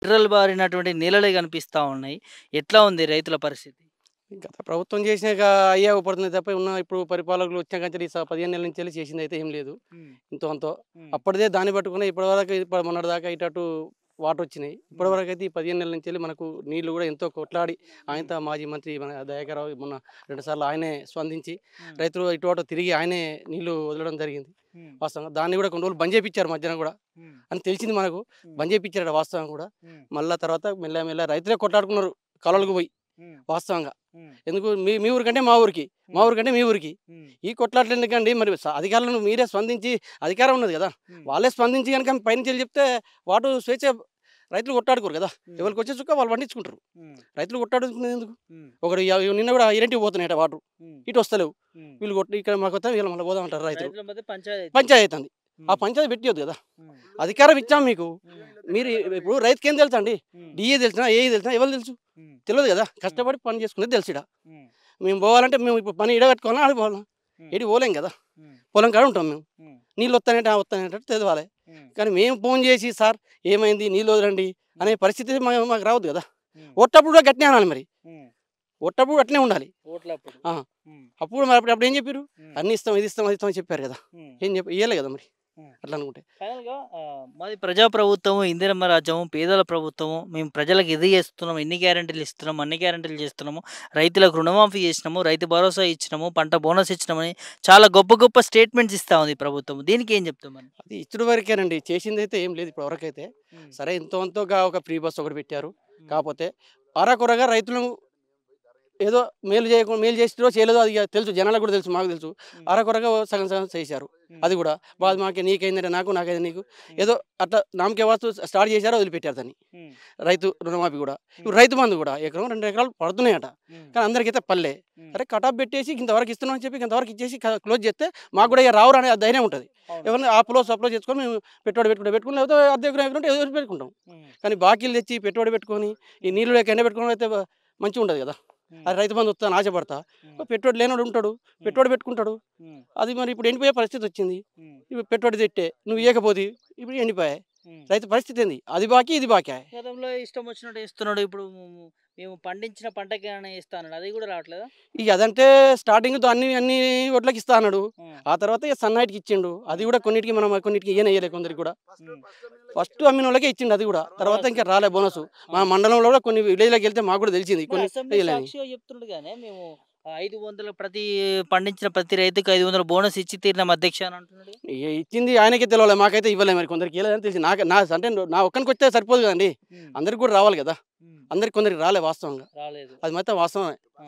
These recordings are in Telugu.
గుండ్రలు బారినటువంటి నీళ్ళలే కనిపిస్తా ఉన్నాయి. ఎట్లా ఉంది రైతుల పరిస్థితి? గత ప్రభుత్వం చేసినాక అయ్యే పడుతుంది తప్ప ఉన్న ఇప్పుడు పరిపాలకులు వచ్చిన కంచెలి 15 నెలల నుంచి చేసింది అయితే ఏం లేదు. హ్మ్. ఇంతో అంతో హ్మ్. అప్పటిదే దాన్ని పట్టుకుని ఇప్పటివరకు మొన్నటిదాకా ఇటు వాటర్ వచ్చినాయి. హ్మ్. ఇప్పటివరకు అయితే ఈ 15 నెలల నుంచి మనకు నీళ్లు కూడా ఎంతో కొట్లాడి హ్మ్. ఆయనతో మాజీ మంత్రి మన దయాకర్రావు మొన్న 2 సార్లు ఆయనే స్పందించి హ్మ్. రైతులు ఇటు అటు తిరిగి ఆయనే నీళ్లు వదలడం జరిగింది. హ్మ్. వాస్తవంగా దాన్ని కూడా కొన్ని రోజులు బంద్ చేపించారు మధ్యాహ్నం కూడా హ్మ్. అని తెలిసింది మనకు. హ్మ్. బంద్ చేపించారట వాస్తవం కూడా. హ్మ్. మళ్ళా తర్వాత మెల్ల మెల్ల రైతులే కొట్లాడుకున్నారు కాలువలకు పోయి హ్మ్. వాస్తవంగా. హ్మ్. ఎందుకు మీ మీ ఊరికంటే మా ఊరికి, మా హ్మ్. ఊరికంటే మీ ఊరికి. హ్మ్. ఈ కొట్లాటలు ఎందుకండి? మరి అధికారులను మీరే స్పందించి అధికారం ఉన్నది కదా! హ్మ్. వాళ్ళే స్పందించి గనుక పైనుంచెళ్ళి చెప్తే వాటు స్వేచ్ఛ రైతులు కొట్టాడుకోరు కదా! హ్మ్. ఎవరికొచ్చే చుక్క వాళ్ళు పండించుకుంటారు. హ్మ్. రైతులు కొట్టాడుకునేది ఎందుకు? హ్మ్. ఒకడు నిన్న కూడా ఇరింటికి పోతున్నాయట వాటరు. హ్మ్. ఇటు వస్తలేవు. హ్మ్. వీళ్ళు కొట్టి ఇక్కడ మాకొత్తాం వీళ్ళు మళ్ళీ పోదాం అంటారు రైతులు. రైతుల మధ్య పంచాయతీ. పంచాయతీ అయితుంది. ఆ హ్మ్. పంచాయతీ పెట్టియొద్దు కదా! హ్మ్. అధికారం ఇచ్చాం మీకు. హ్మ్. మీరు ఇప్పుడు రైతుకేం తెలుసండి? హ్మ్. డీఏ తెలిసినా, ఏఈ తెలిసినా ఎవరికి తెలుసు? హ్మ్. తెలవదు కదా! హ్మ్. కష్టపడి పని చేసుకునేది తెలుసు ఈడ. హ్మ్. మేము పోవాలంటే మేము ఇప్పుడు పని ఈడ కట్టుకోవాలా? ఆడ పోవాలా? హ్మ్. ఏడికి పోలేం కదా! హ్మ్. పొలం కాడ ఉంటాం మేము. హ్మ్. నీళ్ళు వస్తానంటే వస్తానంటే తెలవాలి. హ్మ్. కానీ మేము ఫోన్ చేసి సార్ ఏమైంది నీళ్ళు వదలండి అనే హ్మ్. పరిస్థితి మాకు రావద్దు కదా! హ్మ్. ఒట్టప్పుడు కూడా గట్టినే అనాలి మరి. హ్మ్. ఒట్టప్పుడు అట్లనే ఉండాలి. ఓట్లప్పుడు. ఆ! హ్మ్. అప్పుడు మరి అప్పుడు ఏం చెప్పారు? హ్మ్. అన్నీ ఇస్తాం, ఇది ఇస్తాం, అది ఇస్తాం అని చెప్పారు కదా! హ్మ్. ఏం ఇయ్యలే కదా మరి హ్మ్. అట్లా అనుకుంటే. ఫైనల్‌గా మాది ప్రజాప్రభుత్వము, ఇందిరమ్మ రాజ్యము, పేదల ప్రభుత్వము. మేము ప్రజలకు ఇది చేస్తున్నాము, ఇన్ని గ్యారంటీలు ఇస్తున్నాము, అన్ని గ్యారంటీలు చేస్తున్నాము. రైతులకు రుణమాఫీ చేసినాము, రైతు భరోసా ఇచ్చినాము, పంట బోనస్ ఇచ్చినామని చాలా గొప్ప గొప్ప స్టేట్మెంట్స్ ఇస్తా ఉంది ప్రభుత్వం. దీనికి ఏం చెప్తాం మరి? అది ఇచ్చుడు వరకేనండి. చేసిందైతే ఏం లేదు ఇప్పటివరకైతే. హ్మ్. సరే ఎంతో అంతోగా ఒక ఫ్రీ బస్ ఒకటి పెట్టారు. హ్మ్. కాపోతే అరకొరగా రైతులను ఏదో మేలు చేసిరో చేయలేదో అది ఇగ తెలుసు. జనాలకు కూడా తెలుసు. మాకు తెలుసు. హ్మ్. అరకొరగా సగం సగం చేశారు. హ్మ్. అది కూడా హ్మ్. మాకే నీకైందంటే నాకు, నాకైంది నీకు. హ్మ్. ఏదో అట్లా నామకే వాస్తు స్టార్ట్ చేశారో వదిలిపెట్టారు దాన్ని. హ్మ్. రైతు రుణమాఫీ కూడా. ఇప్పుడు హ్మ్. రైతు బంధు కూడా ఎకరం 2 ఎకరాలు పడుతున్నాయట. హ్మ్. కానీ అందరికైతే పల్లె. హ్మ్. అరే కటాఫ్ పెట్టేసి ఇంతవరకు ఇస్తున్నాం అని చెప్పి ఇంతవరకు ఇచ్చేసి క్లోజ్ చేస్తే మాకు హ్మ్. కూడా ఇక రావురా అనే ధైర్యం ఉంటది. అవును. ఎవరిని అప్‌లో సప్‌లో చేసుకొని మేము పెట్టుబడి పెట్టుకుని లేకపోతే అద్దె ఎకరం ఉంటే ఏదో ఒకటి పెట్టుకుంటాం. హ్మ్. కానీ బాకీలు తెచ్చి పెట్టుబడి పెట్టుకొని ఈ హ్మ్. నీళ్ళు లేక ఎండబెట్టుకోవడం అయితే మంచిగుండదు కదా! హ్మ్. అది రైతు బంధు వస్తదని ఆశపడతా. హ్మ్. పెట్టుబడి లేనోడు ఉంటాడు. హ్మ్. పెట్టుబడి పెట్టుకుంటాడు. హ్మ్. అది మరి ఇప్పుడు ఎండిపోయే పరిస్థితి వచ్చింది. హ్మ్. ఇప్పుడు పెట్టుబడి తెట్టే నువ్వు హ్మ్. ఇయ్యకపోతివి. ఇప్పుడు ఎండిపాయే. హ్మ్. రైతు పరిస్థితి ఏంది? అది బాకీ, ఇది బాకాయే. గతంలో ఇష్టం వచ్చినట్టు ఇస్తున్నాడు. ఇప్పుడు మేము పండించిన పంటకేమైనా ఇస్తా అన్నాడు. అది కూడా రావట్లేదా? ఇగ అదంటే స్టార్టింగ్‌తో అన్ని అన్ని వడ్లకి ఇస్తా అన్నాడు. హ్మ్. ఆ తర్వాత ఇగ సన్నాయిటికి ఇచ్చిండు. అది హ్మ్. కూడా కొన్నిటికి కొన్నిటికి ఇయ్యలే కొందరికి కూడా. హ్మ్. ఫస్ట్ అమ్మినోళ్ళకే ఇచ్చిండు అది కూడా. తర్వాత బోనస్. ఇంకా రాలే బోనసు. ఆ! మా మండలంలో కూడా కొన్ని విలేజ్‌లకెళ్తే మాకు కూడా తెలిసింది. మరి కొన్ని అసెంబ్లీ ఇయ్యలేని. సాక్షిగా చెప్తున్నాడు గానీ, మేము 500 పండించిన ప్రతి రైతుకి 500 బోనస్ ఇచ్చి తీరినాం అధ్యక్ష అని అంటున్నాడుగా. ఇగ ఇచ్చింది ఆయనకే తెలవలే. మాకైతే ఇవ్వలే మరి కొందరికి ఇయ్యలేదని తెలిసింది. నా అంటే నా ఒక్కనికొస్తే సరిపోదు కదండీ! హ్మ్. అందరికి కూడా రావాలి కదా! హ్మ్. అందరికి కొందరికి రాలే వాస్తవంగా. రాలేదు. అది మాత్రం వాస్తవమే. ఆ!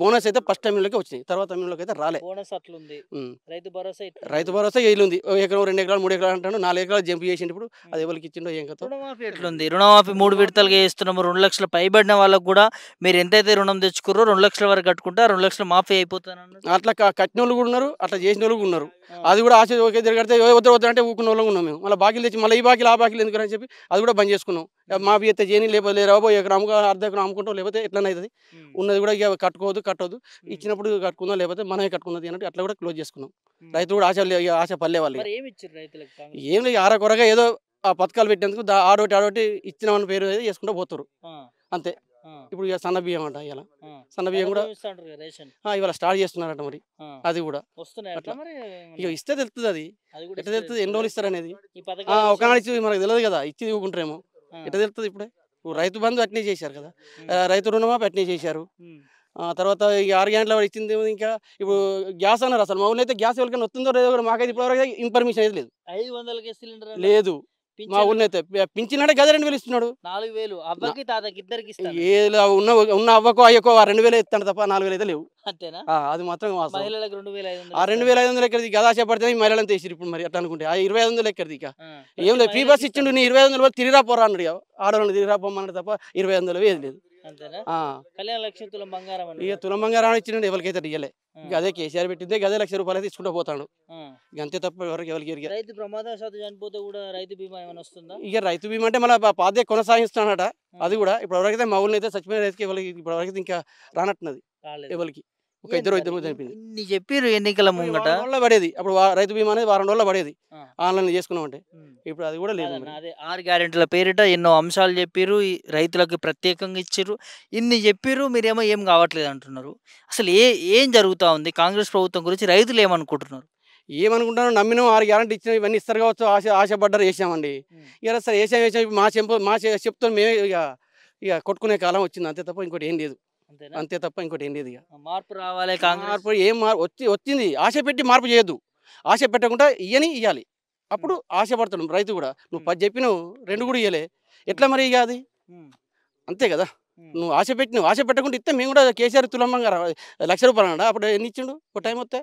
బోనస్ అయితే ఫస్ట్ టైమ్‌లోకే వచ్చినాయి. తర్వాత టైమ్‌లోకైతే రాలే. బోనస్ అట్లుంది. హ్మ్. రైతు భరోసా రైతు ఇట్లున్నది. భరోసా ఈలుంది. ఓ ఎకరం, 2 ఎకరాలు, 3 ఎకరాలు అంటాడు. 4 ఎకరాలు జంప్ చేసిండు ఇప్పుడు. అది హ్మ్. ఎవరికి ఇచ్చిండో ఏం కథో రుణమాఫీ తెలవదు. ఎట్లుంది? రుణమాఫీ 3 రుణమాఫీ విడతలుగా చేస్తున్నాము. 2,00,000 పైబడిన వాళ్ళకి గూడా మీరు ఎంతైతే రుణం తెచ్చుకుర్రో 2,00,000 వరకు కట్టుకుంటే ఆ 2,00,000 మాఫీ అయిపోతానన్నాడు. అట్లా కట్టినోళ్ళు కూడా ఉన్నారు. అట్లా చేసినోళ్ళు కూడా ఉన్నారు. ఆ! అది కూడా ఆశ ఓకే తిరగడితే వద్దు వద్దు అంటే ఊరుకున్నోళ్ళం ఉన్నాం మేము. మళ్ళీ బాకీలు తెచ్చి మళ్ళీ ఈ బాకీలు, ఆ బాకీలు ఎందుకని చెప్పి అది కూడా బంద్ చేసుకున్నాం. హ్మ్. మాఫీ అయితే చేయని లేకపోతే రాబో ఎకరం అర్ధ ఎకరం అమ్ముకుంటాం లేకపోతే ఎట్లనే అవుతది. హ్మ్. ఉన్నది కూడా ఇక కట్టొద్దు. హ్మ్. ఇచ్చినప్పుడు కట్టుకుందాం లేకపోతే మనమే కట్టుకుందాం అన్నట్టు అట్లా కూడా క్లోజ్ చేసుకున్నాం. హ్మ్. రైతు కూడా ఆశ పల్లే వాళ్ళు ఇక. మరి ఏమిచ్చిర్రు రైతులకు కాంగ్రెస్ ఏం లేదు ప్రభుత్వం? ఆరకొరగా ఏదో ఆ పథకాలు పెట్టేందుకు ఆడోటి ఇచ్చినామని పేరు మీద చేసుకుంటూ పోతుర్రు. ఆ! అంతే. ఆ! ఇప్పుడు ఇక సన్న బియ్యం అంట ఇయాల. ఆ! సన్న బియ్యం కూడా సన్నబియ్యం ఇస్తా అంటారు కదా! రేషన్. ఇవాళ స్టార్ట్ చేస్తున్నారట మరి. ఆ! అది కూడా వస్తున్నాయా అట్లా అట్లా. మరి ఇక ఏమన్నా? ఇస్తే తెలుస్తది అది. అది కూడా ఎట్ట ఇస్తే తెలుస్తది? ఎన్ని తెలుస్తదా? రోజులు ఇస్తారనేది. ఈ పథకాల ఒకనాడు విషయంలో ఇచ్చి మనకు తెలవదు కదా! ఇచ్చి ఊకుంటారేమో. ఆ! ఎట్ట తెలుస్తది ఇప్పుడే? ఇప్పుడు అవును. రైతు బంధు అట్నే చేశారు కదా! హ్మ్. రైతు రుణమాఫీ అట్నే చేశారు. హ్మ్. తర్వాత ఈ 6 గంటల ఇచ్చిందేమో ఇంకా ఇప్పుడు హ్మ్. గ్యాస్ అన్నారు అసలు. మా ఊళ్ళో అయితే గ్యాస్ ఎవరికైనా వస్తుందో లేదో కూడా మాకైతే ఇప్పటివరకు ఇన్ఫర్మేషన్ అయితే లేదు. 500కే సిలిండర్ అన్నారు. లేదు. మా పింఛన్లు ఊళ్ళో అయితే పింఛన్ గదే 2000 ఇస్తున్నాడు. 4,000 న అవ్వకి, తాతకి ఇద్దరికి ఇస్తాండు. ఏలా ఉన్న అవ్వకో, అయ్యకో ఆ 2000 ఇస్తాడు తప్ప 4000 అయితే లేవు. అంతేనా? అది మాత్రం వాస్తవం. మహిళలకు ఆ 2,500 ఇస్తాండు. 2500 ఎక్కడిది గదా ఆశ పడితే ఈ మహిళలను తీసిర్రు ఇప్పుడు మరి అట్లా అనుకుంటే. ఆ 2500 ఎక్కడిది ఇక. ఆ! ఏం ప్రతి లేదు ఫ్రీ మహిళకి బస్ ఇచ్చిండు. ఇస్తాండు. నీ 2500 పోయి తిరిగిరా పోరా అన్నాడు ఇగ. ఆడోళ్ళని తిరిగిరా పొమ్మన్నాడు తప్ప 2500 ఏది లేదు. అంతేనా? ఆ! కళ్యాణ లక్ష్మి తులం బంగారం ఇక అన్నాడు. తులం బంగారం ఇచ్చిండు ఎవరికైతే ఇయ్యలే. ఆ! ఇక అదే కేసీఆర్ పెట్టిందే గదే ₹1,00,000 తీసుకుంటూ పోతాడు. ఆ! ఇక అంతే తప్ప ఎవరికి ఇయ్యరు. రైతు ప్రమాదవశాత్తు చనిపోతే గూడా రైతు బీమా ఏమైనా వస్తుందా? ఇక రైతు బీమా అంటే మళ్ళీ పాతదే కొనసాగిస్తున్నాడట. ఆ! అది కూడా ఇప్పటివరకైతే మా ఊళ్ళో అయితే చచ్చిపోయిన రైతుకి ఎవరికి ఇప్పటివరకైతే ఇంకా రానట్టున్నది రాలేదు. ఎవరికి. ఒక ఏంది ఇద్దరు మరి ఇద్దరు చనిపోయింది. ఇన్ని చెప్పిర్రు ఎన్నికల అప్పుడు ఈ ముంగట. వారం రోజుల్లో పడేది. అప్పుడు రైతు బీమా అనేది వారం రోజుల్లో పడేది. ఆ! ఆన్‌లైన్‌లో చేసుకున్నామంటే. హ్మ్. ఇప్పుడు అది కూడా లేదు కాదన్న మరి. అదే 6 గ్యారెంటీల పేరిట ఎన్నో అంశాలు చెప్పిర్రు. ఈ రైతులకు ప్రత్యేకంగా ఇచ్చిర్రు. ఇన్ని చెప్పిర్రు మీరేమో ఏం కావట్లేదు అంటున్నారు. అసలు ఏం జరుగుతా ఉంది? కాంగ్రెస్ ప్రభుత్వం గురించి రైతులు ఏమనుకుంటున్నారు? ఏమనుకుంటానో నమ్మినాం 6 గ్యారంటీ ఇచ్చినా ఇవన్నీ ఇస్తారు కావచ్చు ఆశపడ్డారు ఏసామండి. హ్మ్. ఇగ సరే ఏసాం ఇప్పుడు మా చెప్తో మేమే ఇగ కొట్టుకునే కాలం వచ్చింది. అంతే తప్ప ఇంకోటి ఏం లేదు. అంతేనా? అంతే తప్ప ఇంకోటి ఏం లేదు ఇగ. మార్పు రావాలే కాంగ్రెస్. మార్పు ఏం వచ్చింది. ఆశ పెట్టి మార్పు చేయొద్దు. ఆశ పెట్టకుండా ఇయ్యాలి. అప్పుడు హ్మ్. ఆశపడతాడు రైతు కూడా. నువ్వు హ్మ్. 10 చెప్పినవు 2 హ్మ్. కూడా ఇయ్యలే. ఎట్లా హ్మ్. మరి ఇగ అది? హ్మ్. అంతే కదా! హ్మ్. నువ్వు ఆశ పెట్టకుండా ఇత్తే మేము కూడా కేసీఆర్ తులంబంగా రూ. 1,00,000 అన్నాడా? అప్పుడు ఎన్ని ఇచ్చిండు? ఒక టైం వస్తే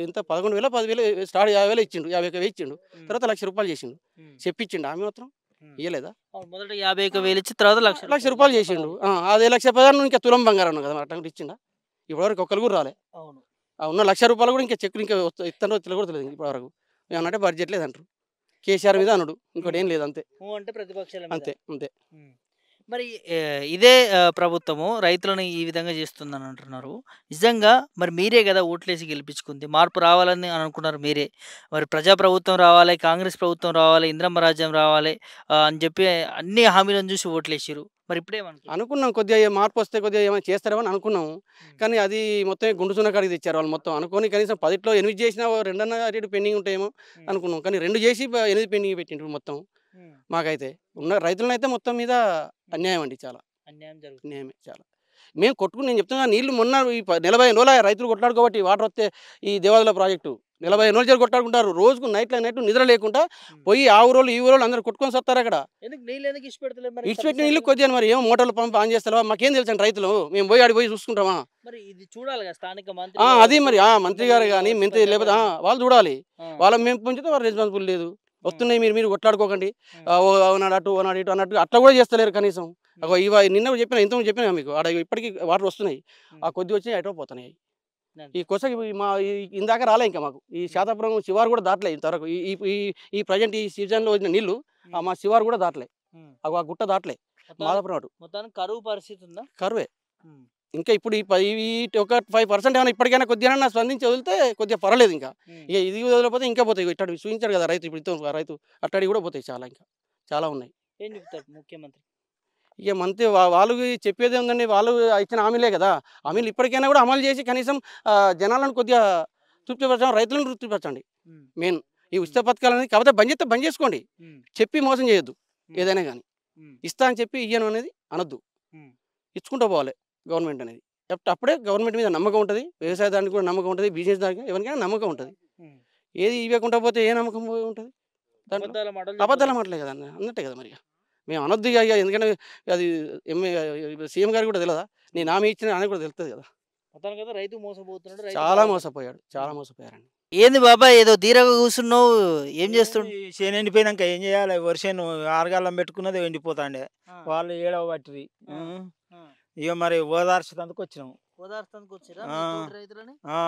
ఎంత 11,000 10,000 స్టార్ట్ 50,000 ఇచ్చిండు. 50,000 ఇచ్చిండు. హ్మ్. తర్వాత రూ. 1,00,000 చేసిండు. హ్మ్. చెప్పించిండా హామీ మాత్రం? హ్మ్. ఇయ్యలేదా? అవును. మొదట 51,000 ఇచ్చి తర్వాత రూ. రూ. 1,00,000 1,00,000 చేసిండు. 1,16,000. అదే 1,16,000 నువ్వు ఇంకా తులం బంగారం అన్నావు కదా! మరి అట్లాంటిది ఇచ్చిండా? ఇప్పటివరకు ఒక్కళ్ళు కూడా రాలే. అవును. ఉన్న రూ. 1,00,000 కూడా ఇంకా చెక్కులు ఇంకా ఇస్తారో ఇత్తరో కూడా తెలీదు ఇప్పటివరకు. హ్మ్. ఏమనంటే బడ్జెట్ లేదంటారు. కేసీఆర్ మరి మీద అనుడు. ఇంకోటి హ్మ్. ఏం లేదు అంతే. అంటే ప్రతిపక్షాల మీద. అంతే. అంతే. హ్మ్. మరి ఇదే ప్రభుత్వము రైతులను ఈ విధంగా చేస్తుందని అంటున్నారు. నిజంగా మరి మీరే గదా ఓట్లేసి గెలిపించుకుంది. మార్పు రావాలని అనుకున్నారు మీరే. మరి ప్రజా ప్రభుత్వం రావాలి, కాంగ్రెస్ ప్రభుత్వం రావాలి, ఇందిరమ్మ రాజ్యం రావాలి అని చెప్పి అన్ని హామీలను చూసి ఓట్లేసిర్రు. మరి ఇప్పుడేమనుకుంటున్నారు? అనుకున్నాం కొద్దిగా మార్పొస్తే కొద్దిగా ఏమైనా చేస్తారేమో అని అనుకున్నాము. హ్మ్. కానీ అది మొత్తం గుండు సున్న కాడికి తెచ్చారు వాళ్ళు మొత్తం. అనుకోని కనీసం 10లో 8 చేసినా ఓ 2 అటు ఇటు పెండింగ్ ఉంటాయేమో హ్మ్. అనుకున్నాం. కానీ 2 చేసి 8 పెండింగ్ పెట్టిండ్రు మొత్తం. హ్మ్. మాకైతే. ఉన్న హ్మ్. రైతులనైతే మొత్తం మీద హ్మ్. అన్యాయం అండి చాలా. అన్యాయం జరుగుతుంది. అన్యాయమే చాలా. మేము నేను చెప్తున్నా నీళ్ళు మొన్న ఈ 45 రోజులాయె రైతులు కొట్లాడుకోబట్టి వాటర్ వస్తే ఈ దేవాదుల ప్రాజెక్టు. హ్మ్. 45 రోజులు కొట్లాడుకుంటారు. రోజుకు నైట్ నిద్ర లేకుండా హ్మ్. పోయి ఆ ఊరోళ్ళు, ఈ ఊరోళ్ళు అందరూ కొట్టుకొని సత్తారక్కడ. నీళ్ళెందుకు ఇడిచిపెడతలేరు మరి ఇడిచిపెట్టిన నీళ్ళు సబ్సిడీలు? కొద్దిగా మరి ఏమో మోటార్లు పంప్ ఆన్ చేస్తలేవా? మాకేం తెలుసండి రైతులు. మేము పోయి ఆడికి పోయి చూసుకుంటామా? మరి ఇది చూడాలి గదా! స్థానిక మంత్రి అది గావచ్చు, మరి మంత్రి గారు ఎమ్మెల్యేలు గాని, గావచ్చు, మంత్రి లేకపోతే ప్రజాప్రతినిధులు. వాళ్ళు చూడాలి. ఆ! వాళ్ళని మేము పుంచితే వారు రెస్పాన్సిబుల్ లేదు. హ్మ్. వస్తున్నాయి మీరు కొట్లాడుకోకండి. హ్మ్. ఓనాడు అటు, ఓనాడు ఇటు అన్నట్టు అట్లా కూడా చేస్తలేరు కనీసం. హ్మ్. నిన్న కూడా చెప్పినా ఇంతకుముందు చెప్పినా మీకు ఆడ ఇప్పటికి వాటర్ వస్తున్నాయి. ఆ హ్మ్. కొద్దిగా వచ్చి ఎటో పోతున్నాయి. ఈ అంతే. కొసకి ఇందాక రాలే ఇంకా మాకు. ఈ హ్మ్. శాతాపురం శివారు కూడా దాటలే ఇంతవరకు. ఈ ఈ ఈ ఈ ప్రెజెంట్ ఈ సీజన్‌లో వచ్చిన నీళ్ళు హ్మ్. మా శివారు కూడా దాటలే. హ్మ్. ఆ గుట్ట దాటలే. మొత్తానికి మాదాపురం అటు. మొత్తానికి కరువు పరిస్థితి ఉందా? కరువే. హ్మ్. ఇంకా ఇప్పుడు ఒక 5% ఏమైనా ఇప్పటికైనా కొద్దిగానన్నా స్పందించి వదిలితే కొద్దిగా పర్వాలేదు ఇంకా. హ్మ్. ఇక ఇది వదలకపోతే ఇంకా పోతాయి. ఇట్టాడు చూయించాడు కదా రైతు ఇప్పుడు రైతు అట్టడివి కూడా పోతాయి చాలా ఇంకా. చాలా ఉన్నాయి. ఏం చెప్తారు ముఖ్యమంత్రి? ఇక మంత్రి వాళ్ళు చెప్పేదేముందండి వాళ్ళు ఇచ్చిన హామీలే కదా! హ్మ్. హామీలు ఇప్పటికైనా కూడా అమలు చేసి కనీసం జనాలను కొద్దిగా తృప్తిపరచండి. రైతులను తృప్తిపరచండి హ్మ్. మెయిన్. ఈ ఉచిత హ్మ్. పథకాలనేది కాకపోతే బంద్ చేస్తే బంద్ చేసుకోండి. హ్మ్. చెప్పి మోసం చేయొద్దు. హ్మ్. ఏదైనా గాని. హ్మ్. ఇస్తా అని చెప్పి ఇయ్యను అనేది అనొద్దు. హ్మ్. ఇచ్చుకుంటూ పోవాలి గవర్నమెంట్ అనేది. అప్పుడే గవర్నమెంట్ మీద నమ్మకం ఉంటది. హ్మ్. వ్యవసాయ దానికి కూడా నమ్మకం ఉంటది. బిజినెస్ దానికి ఎవరికైనా నమ్మకం ఉంటది. హ్మ్. ఏది ఇవ్వకుండా పోతే ఏ నమ్మకం ఉంటది దాంట్లో? అబద్ధాల మాటలు అబద్ధాల చెప్పొద్దంట. మాటలే కదా! అన్నట్టే కదా మరి. మేము అనొద్దు ఇగ ఎందుకంటే అది సీఎం గారికి కూడా తెలవదా? నేను హ్మ్. హామీ ఇచ్చిన ఆయనకి కూడా తెలుస్తది కదా! మొత్తానికైతే రైతు మోసపోతున్నాడు. రైతు చాలా బాధపడుతున్నాడు. మోసపోయాడు. చాలా హ్మ్. మోసపోయారండి. ఏంది బాబాయ్ ఏదో ధీరగా కూసున్నావు? ఏం ఏముంది చేస్తుండు? చేను ఎండిపోయినాక ఏం చేయాలి? వరి ఆరుగాలం పెట్టుకున్నది ఎండిపోతాండే. ఆ! వాళ్ళు ఏడవ పట్టిరి. ఆ! హ్మ్. ఆ! ఇక మరి ఓదార్చేందుకు వచ్చినాం. ఓదార్చడానికి వచ్చిర్రా ఆ! మీ తోటి రైతులని? ఆ!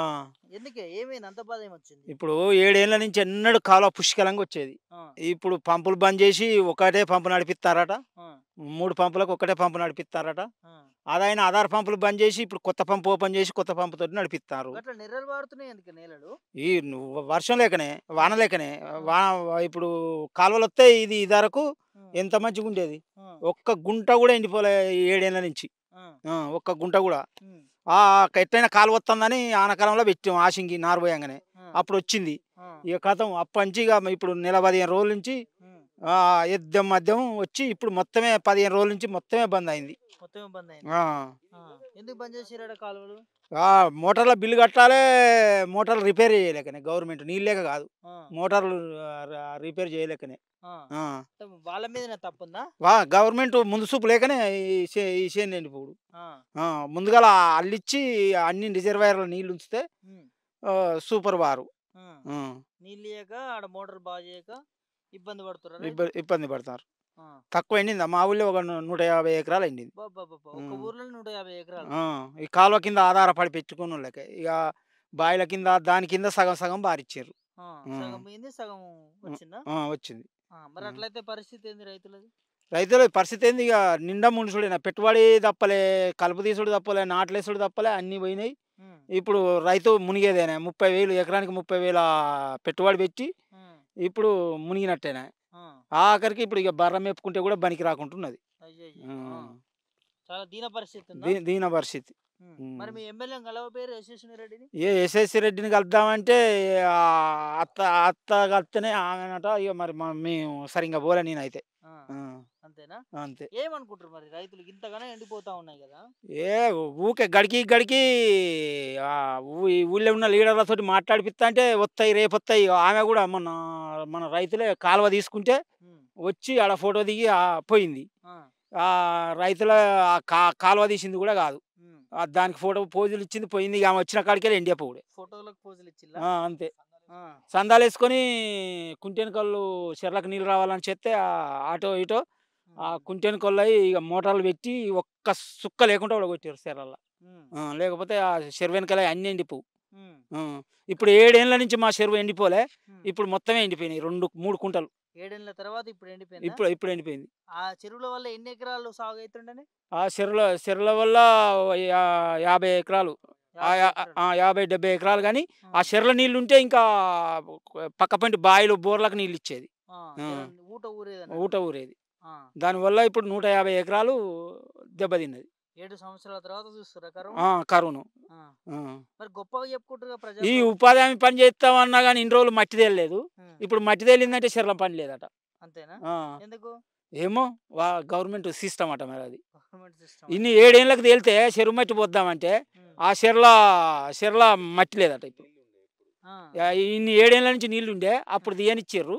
ఎందుకే? ఏమైంది? అంత బాధ ఏమొచ్చింది? ఇప్పుడు 7 ఏళ్ల నుంచి ఎన్నడూ కాలువ పుష్కలంగా వచ్చేది. ఆ! ఇప్పుడు పంపులు బంద్ చేసి ఒకటే పంపు నడిపిత్తారట. ఆ! 3 పంపులకు ఒకటే పంపు నడిపిత్తారట. ఆ! అదైనా ఆధార్ పంపులు బంద్ చేసి ఇప్పుడు కొత్త పంపు ఓపెన్ చేసి కొత్త పంపుతోటి నడిపిత్తారు. గట్ల నెర్రలు పారుతున్నాయి ఎందుకే నేలలు? నువ్వు వర్షం లేకనే, ఆ! వాన లేకనే ఆ! ఇప్పుడు కాలువలొత్తే ఇదివరకు హ్మ్. ఎంత మంచిగుండేది. ఆ! ఒక్క గుంట గూడా ఎండిపోలే ఈ 7 ఏళ్ల నుంచి. ఆ! ఒక్క గుంట గూడా. హ్మ్. ఎట్టైనా కాలువొత్తందని ఆనకాలంలో పెట్టాం ఆశింగి నారు పోయంగానే. ఆ! అప్పుడొచ్చింది. ఆ! ఇక ఖతం అప్పటినుంచి ఇక ఇప్పుడు నెల 15 రోజుల నుంచి హ్మ్. ఎద్దం మద్యం వచ్చి ఇప్పుడు మొత్తమే 15 రోజుల నుంచి మొత్తమే బందయింది. మొత్తం బందయింది. ఆ! ఆ! ఎందుకు బంద్ చేసిర్రాడ కాలువలు? ఆ! మోటార్ల బిల్లు కట్టాలే, మోటార్లు రిపేర్ చేయలేకనే గవర్నమెంట్ నీళ్ళు లేక కాదు. ఆ! మోటార్లు రిపేర్ చేయలేకనే. ఆ! ఆ! అంటే వాళ్ళ మీదనే తప్పుందా? గవర్నమెంట్ ముందు చూపు లేకనే ఈ చేను ఎండిపోవుడు. ఆ! ఆ! ముందుగాల అల్లిచ్చి అన్ని రిజర్వాయర్‌లో నీళ్లుంచితే హ్మ్. సూపర్ వారు. ఆ! హ్మ్. నీళ్ళియ్యక ఆడ మోటార్ బాగు చేయక ఇబ్బంది పడుతుర్రా రైతులు? ఇబ్బంది పడతారు. ఆ! తక్కువ ఎండిందా మా ఊళ్ళో ఒక 150 ఎకరాలు ఎండింది. అబ్బబ్బబ్బా! ఒక్క హ్మ్. ఊర్లోనే 150 ఎకరాలు. ఆ! ఈ కాలువ కింద ఆధారపడి పెట్టుకున్నోళ్ళకే. ఇక బాయిల కింద దాని కింద సగం సగం బారిచ్చారు. ఆ! హ్మ్. సగం పోయింది, సగం హ్మ్. వచ్చిందా? వచ్చింది. ఆ! మరి హ్మ్. అట్లయితే పరిస్థితి ఏంది రైతులది? రైతుల పరిస్థితి ఏంది ఇక నిండా మునుసుడేనా పెట్టుబడి తప్పలే కలుపు తీసుడు తప్పలే నాట్లేసుడు తప్పలే అన్నీ పోయినాయి. ఉమ్, ఇప్పుడు రైతు మునిగేదేనా 30,000 ఎకరానికి 30,000 పెట్టుబడి పెట్టి ఉమ్, ఇప్పుడు మునిగినట్టేనా. ఆ, ఆఖరికి ఇప్పుడు ఇక బర్ర మేపుకుంటే కూడా బనికి రాకుంటున్నది. అయ్యయ్యో, ఆ. చాలా దీన పరిస్థితి ఉందా? దీన పరిస్థితి. మరి మీ ఎమ్మెల్యే కలవపోయారు యశస్విని రెడ్డిని? ఎస్ఎస్సి రెడ్డిని కలుద్దామంటే ఆ అత్త అత్త కలిస్తేనే ఆమెనట. ఇక మరి మేము సరిగ్గా పోలే నేనైతే. ఆ, ఆ, అంతేనా? అంతే. ఏమనుకుంటారు మరి రైతులు ఇంతగానో ఎండిపోతా ఉన్నాయి కదా? ఏ ఊకే గడికి గడికి ఆ ఈ ఊళ్ళో ఉన్న లీడర్లతో మాట్లాడిపిస్తా అంటే వస్తాయి రేపు వస్తాయి. ఆమె కూడా మన రైతులే కాలువ తీసుకుంటే ఉమ్, వచ్చి ఆడ ఫోటో దిగి పోయింది. ఆ, ఆ రైతుల కాలువ తీసింది కూడా కాదు. ఉమ్, దానికి ఫోటో పోజులు ఇచ్చింది పోయింది. ఆమె వచ్చిన కాడికే ఎండియా పోవుడే. ఫోటోలకు పోజులు ఇచ్చిల్లా? అంతే. ఆ, సందాలు వేసుకొని కుంటెనకళ్ళు చెర్లకు నీళ్ళు రావాలని చెప్తే ఆటో ఇటో ఆ ఉమ్, కుంటెనకళ్ళు ఇక మోటార్లు పెట్టి ఒక్క సుక్క లేకుండా కూడా కొట్టారు చెర్లల్లో. ఉమ్, లేకపోతే ఆ చెరువు వెనకాల అన్నీ ఎండిపోవు. ఉమ్, ఇప్పుడు 7 ఏళ్ళ నుంచి మా చెరువు ఎండిపోలే. ఉమ్. ఇప్పుడు మొత్తమే ఎండిపోయినాయి 2-3 కుంటలు. 7 ఏళ్ల తర్వాత ఇప్పుడు ఎండిపోయిందా? ఇప్పుడు ఎండిపోయింది. ఆ చెరువుల వల్ల ఎన్ని ఎకరాలు సాగు అవుతుండని? ఆ చెరువుల వల్ల 50 ఎకరాలు 50 ఎకరాలు. 50-70 ఎకరాలు. కానీ ఆ ఆ, చెర్ల నీళ్ళు ఉంటే ఇంకా పక్క పంటి బాయిలు బోర్లకు నీళ్ళు ఇచ్చేది. ఆ, ఆ. ఊట ఊరేది ఊట ఊరేది. ఆ, దానివల్ల ఇప్పుడు 150 ఎకరాలు దెబ్బతిన్నది. 7 సంవత్సరాల తర్వాత చూస్తారా కరువు? కరువును. ఆ. ఆ. మరి గొప్పగా చెప్పుకుంటారు ఈ ప్రజలు. ఉపాధి హామీ పని చేస్తామన్నా కానీ ఇన్ని రోజులు మట్టి తేలలేదు. ఇప్పుడు మట్టి తేలిందంటే చెర్ల పని లేదట. అంతేనా? ఆ. ఎందుకు? ఏమో గవర్నమెంట్ సిస్టమ్ అట మరి అది. Government system. ఇన్ని 7 ఏళ్ళకి తేలితే చెరువు మట్టి పోద్దామంటే ఆ చెర్ల మట్టి లేదట ఇప్పుడు. ఇన్ని 7 ఏళ్ళ నుంచి నీళ్లు ఉండే అప్పుడు తీయనిచ్చారు.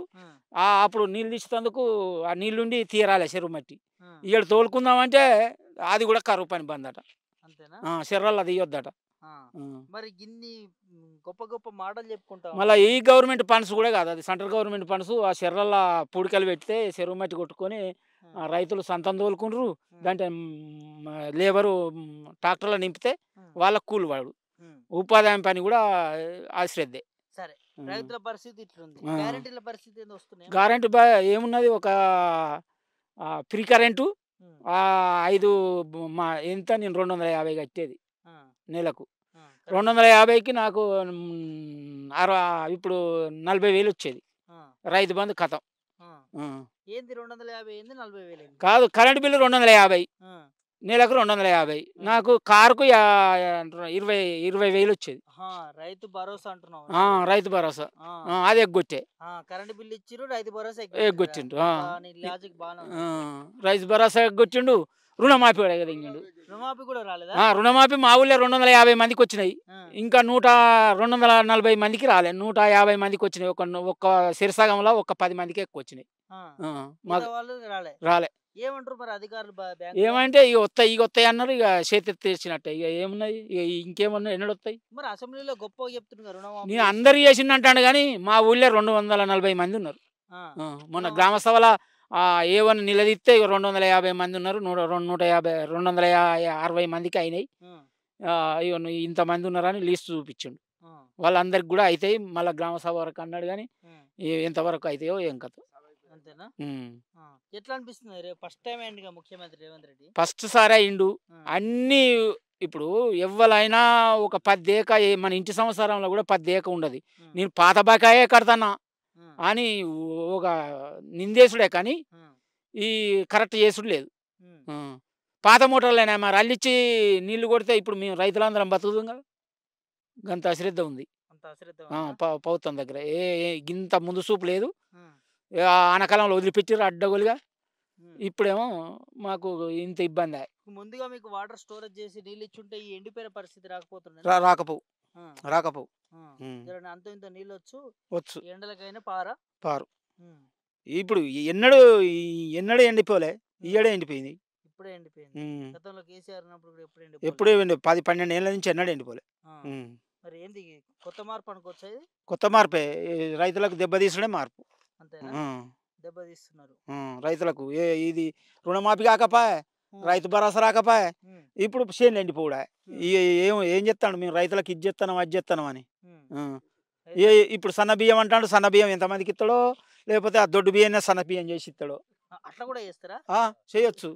అప్పుడు నీళ్ళు తీసేందుకు ఆ నీళ్ళుండి తీయరాలే చెరువు మట్టి. ఇక్కడ తోలుకుందామంటే అది కూడా కరువు పని బంద్ అట. అంతేనా? చెర్రల్లో తీయొద్దట. మరి ఇన్ని గొప్ప గొప్ప మాటలు చెప్పుకుంటాం. మళ్ళీ ఈ గవర్నమెంట్ ఫండ్స్ కూడా కాదు, అది సెంట్రల్ గవర్నమెంట్ ఫండ్స్. ఆ చెర్రల్లో పూడికలు పెడితే చెరువు మట్టి కొట్టుకొని రైతులు సంతం తోలుకుంటారు. దాంట్లో లేబరు ట్రాక్టర్లో నింపితే వాళ్ళకు కూలి వాడు. ఉపాధి హామీ పని కూడా అశ్రద్ధే. సరే, రైతుల పరిస్థితి ఇట్లుంది. గ్యారెంటీల పరిస్థితి ఏంది వస్తున్నాయి? గ్యారెంటీ ఏమున్నది, ఒక ఫ్రీ కరెంటు 5 ఎంత నేను 250 కట్టేది నెలకు. 250కి నాకు ఇప్పుడు 40,000 వచ్చేది. రైతు బంధు కథం. ఏంది 250 ఏంది 40,000 కాదు, కరెంటు బిల్లు 250, నెలకు 250. నాకు కారుకు 20,000 వచ్చేది. రైతు భరోసా అంటున్నావు? రైతు భరోసా అది ఎగ్గొట్టే. కరెంటు బిల్లు ఇచ్చిరు, రైతు భరోసా ఎగ్గొట్టిండు. లాజిక్ బాగా. రైతు భరోసా ఎగ్గొట్టిండు. రుణమాఫీ కూడా ఎగదింగిండు. రుణమాఫీ కూడా రాలేదా? రుణమాఫీ మా ఊళ్ళో 250 మందికి వచ్చినాయి. ఇంకా 240 మందికి రాలే. 150 మందికి వచ్చినాయి. ఒక్క సిరసగంలో ఒక 10 మందికి ఎక్కువ వచ్చినాయి. రాలే. ఏమంటారు మరి అధికారులు? ఏమంటే ఇక వస్తాయి అన్నారు. ఇక చేతి తెచ్చినట్టే. ఇక ఏమున్నాయి, ఇక ఇంకేమన్నా ఎన్నడొస్తాయి. మరి అసెంబ్లీలో గొప్పగా చెప్తున్నారు రుణమాఫీ. నేను అందరు చేసిండంటాను కానీ మా ఊళ్ళో 240 మంది ఉన్నారు. మొన్న గ్రామ సభలో ఏమన్నా నిలదీస్తే 250 మంది ఉన్నారు. 260 మందికి అయినాయి. ఇంతమంది ఉన్నారని లిస్ట్ చూపించిండు. వాళ్ళందరికి కూడా అవుతాయి. మళ్ళీ గ్రామ సభ వరకు అన్నాడు కానీ ఎంతవరకు అవుతాయో ఏం కథ. అంతేనా? ఎట్లా అనిపిస్తుంది? రేపు ఫస్ట్ టైం అయిందిగా ముఖ్యమంత్రి రేవంత్ రెడ్డి. ఫస్ట్ సారి అయిండు. అన్నీ ఇప్పుడు ఎవరైనా ఒక 10 ఏక మన ఇంటి సంవత్సరంలో కూడా 10 ఏక ఉండదు. నేను పాత బకాయే కడతానా అని ఒక నిందేశుడే కానీ ఈ కరెక్ట్ చేసుడు లేదు. పాత మోటార్లైనా మరి అల్లిచ్చి నీళ్లు కొడితే ఇప్పుడు మేము రైతులందరం బతుకుతాం కదా. గంత అశ్రద్ధ ఉంది ప్రభుత్వం దగ్గర. ఇంత ముందు చూపు లేదు. ఆనకాలంలో వదిలిపెట్టారు అడ్డగోలుగా. ఇప్పుడేమో మాకు ఇంత ఇబ్బంది. ముందుగా మీకు వాటర్ స్టోరేజ్ చేసి నీళ్ళు ఇచ్చుంటే ఈ ఎండిపోయిన పరిస్థితి రాకపోవు. అంత ఇంత నీళ్ళు వచ్చు ఎండలకైనా పారు. ఇప్పుడు ఎన్నడూ ఎండిపోలే. ఈయడే ఎండిపోయింది. ఇప్పుడే ఎండిపోయింది. గతంలో కేసీఆర్ ఉన్నప్పుడు ఎప్పుడే 10-12 ఏళ్ళ నుంచి ఎన్నడూ ఎండిపోలే. మరి ఏంది కొత్త మార్పు అనుకోవచ్చు? కొత్త మార్పే. రైతులకు దెబ్బతీసుడే మార్పు. అంతేనా? దెబ్బతీస్తున్నారు రైతులకు. ఇది రుణమాఫీ కాకపాయే, రైతు భరోసా రాకపాయే, ఇప్పుడు చేనులు ఎండిపోడా. ఏం చెప్తాడు, మేము రైతులకు ఇది చెప్తాను అది చెప్తాను అని. ఇప్పుడు సన్న బియ్యం అంటాడు. సన్న బియ్యం ఎంతమందికి ఇస్తాడో, లేకపోతే ఆ దొడ్డు బియ్యాన్ని సన్న బియ్యం చేసి ఇస్తాడో. అట్లా కూడా చేస్తారా? చేయొచ్చు.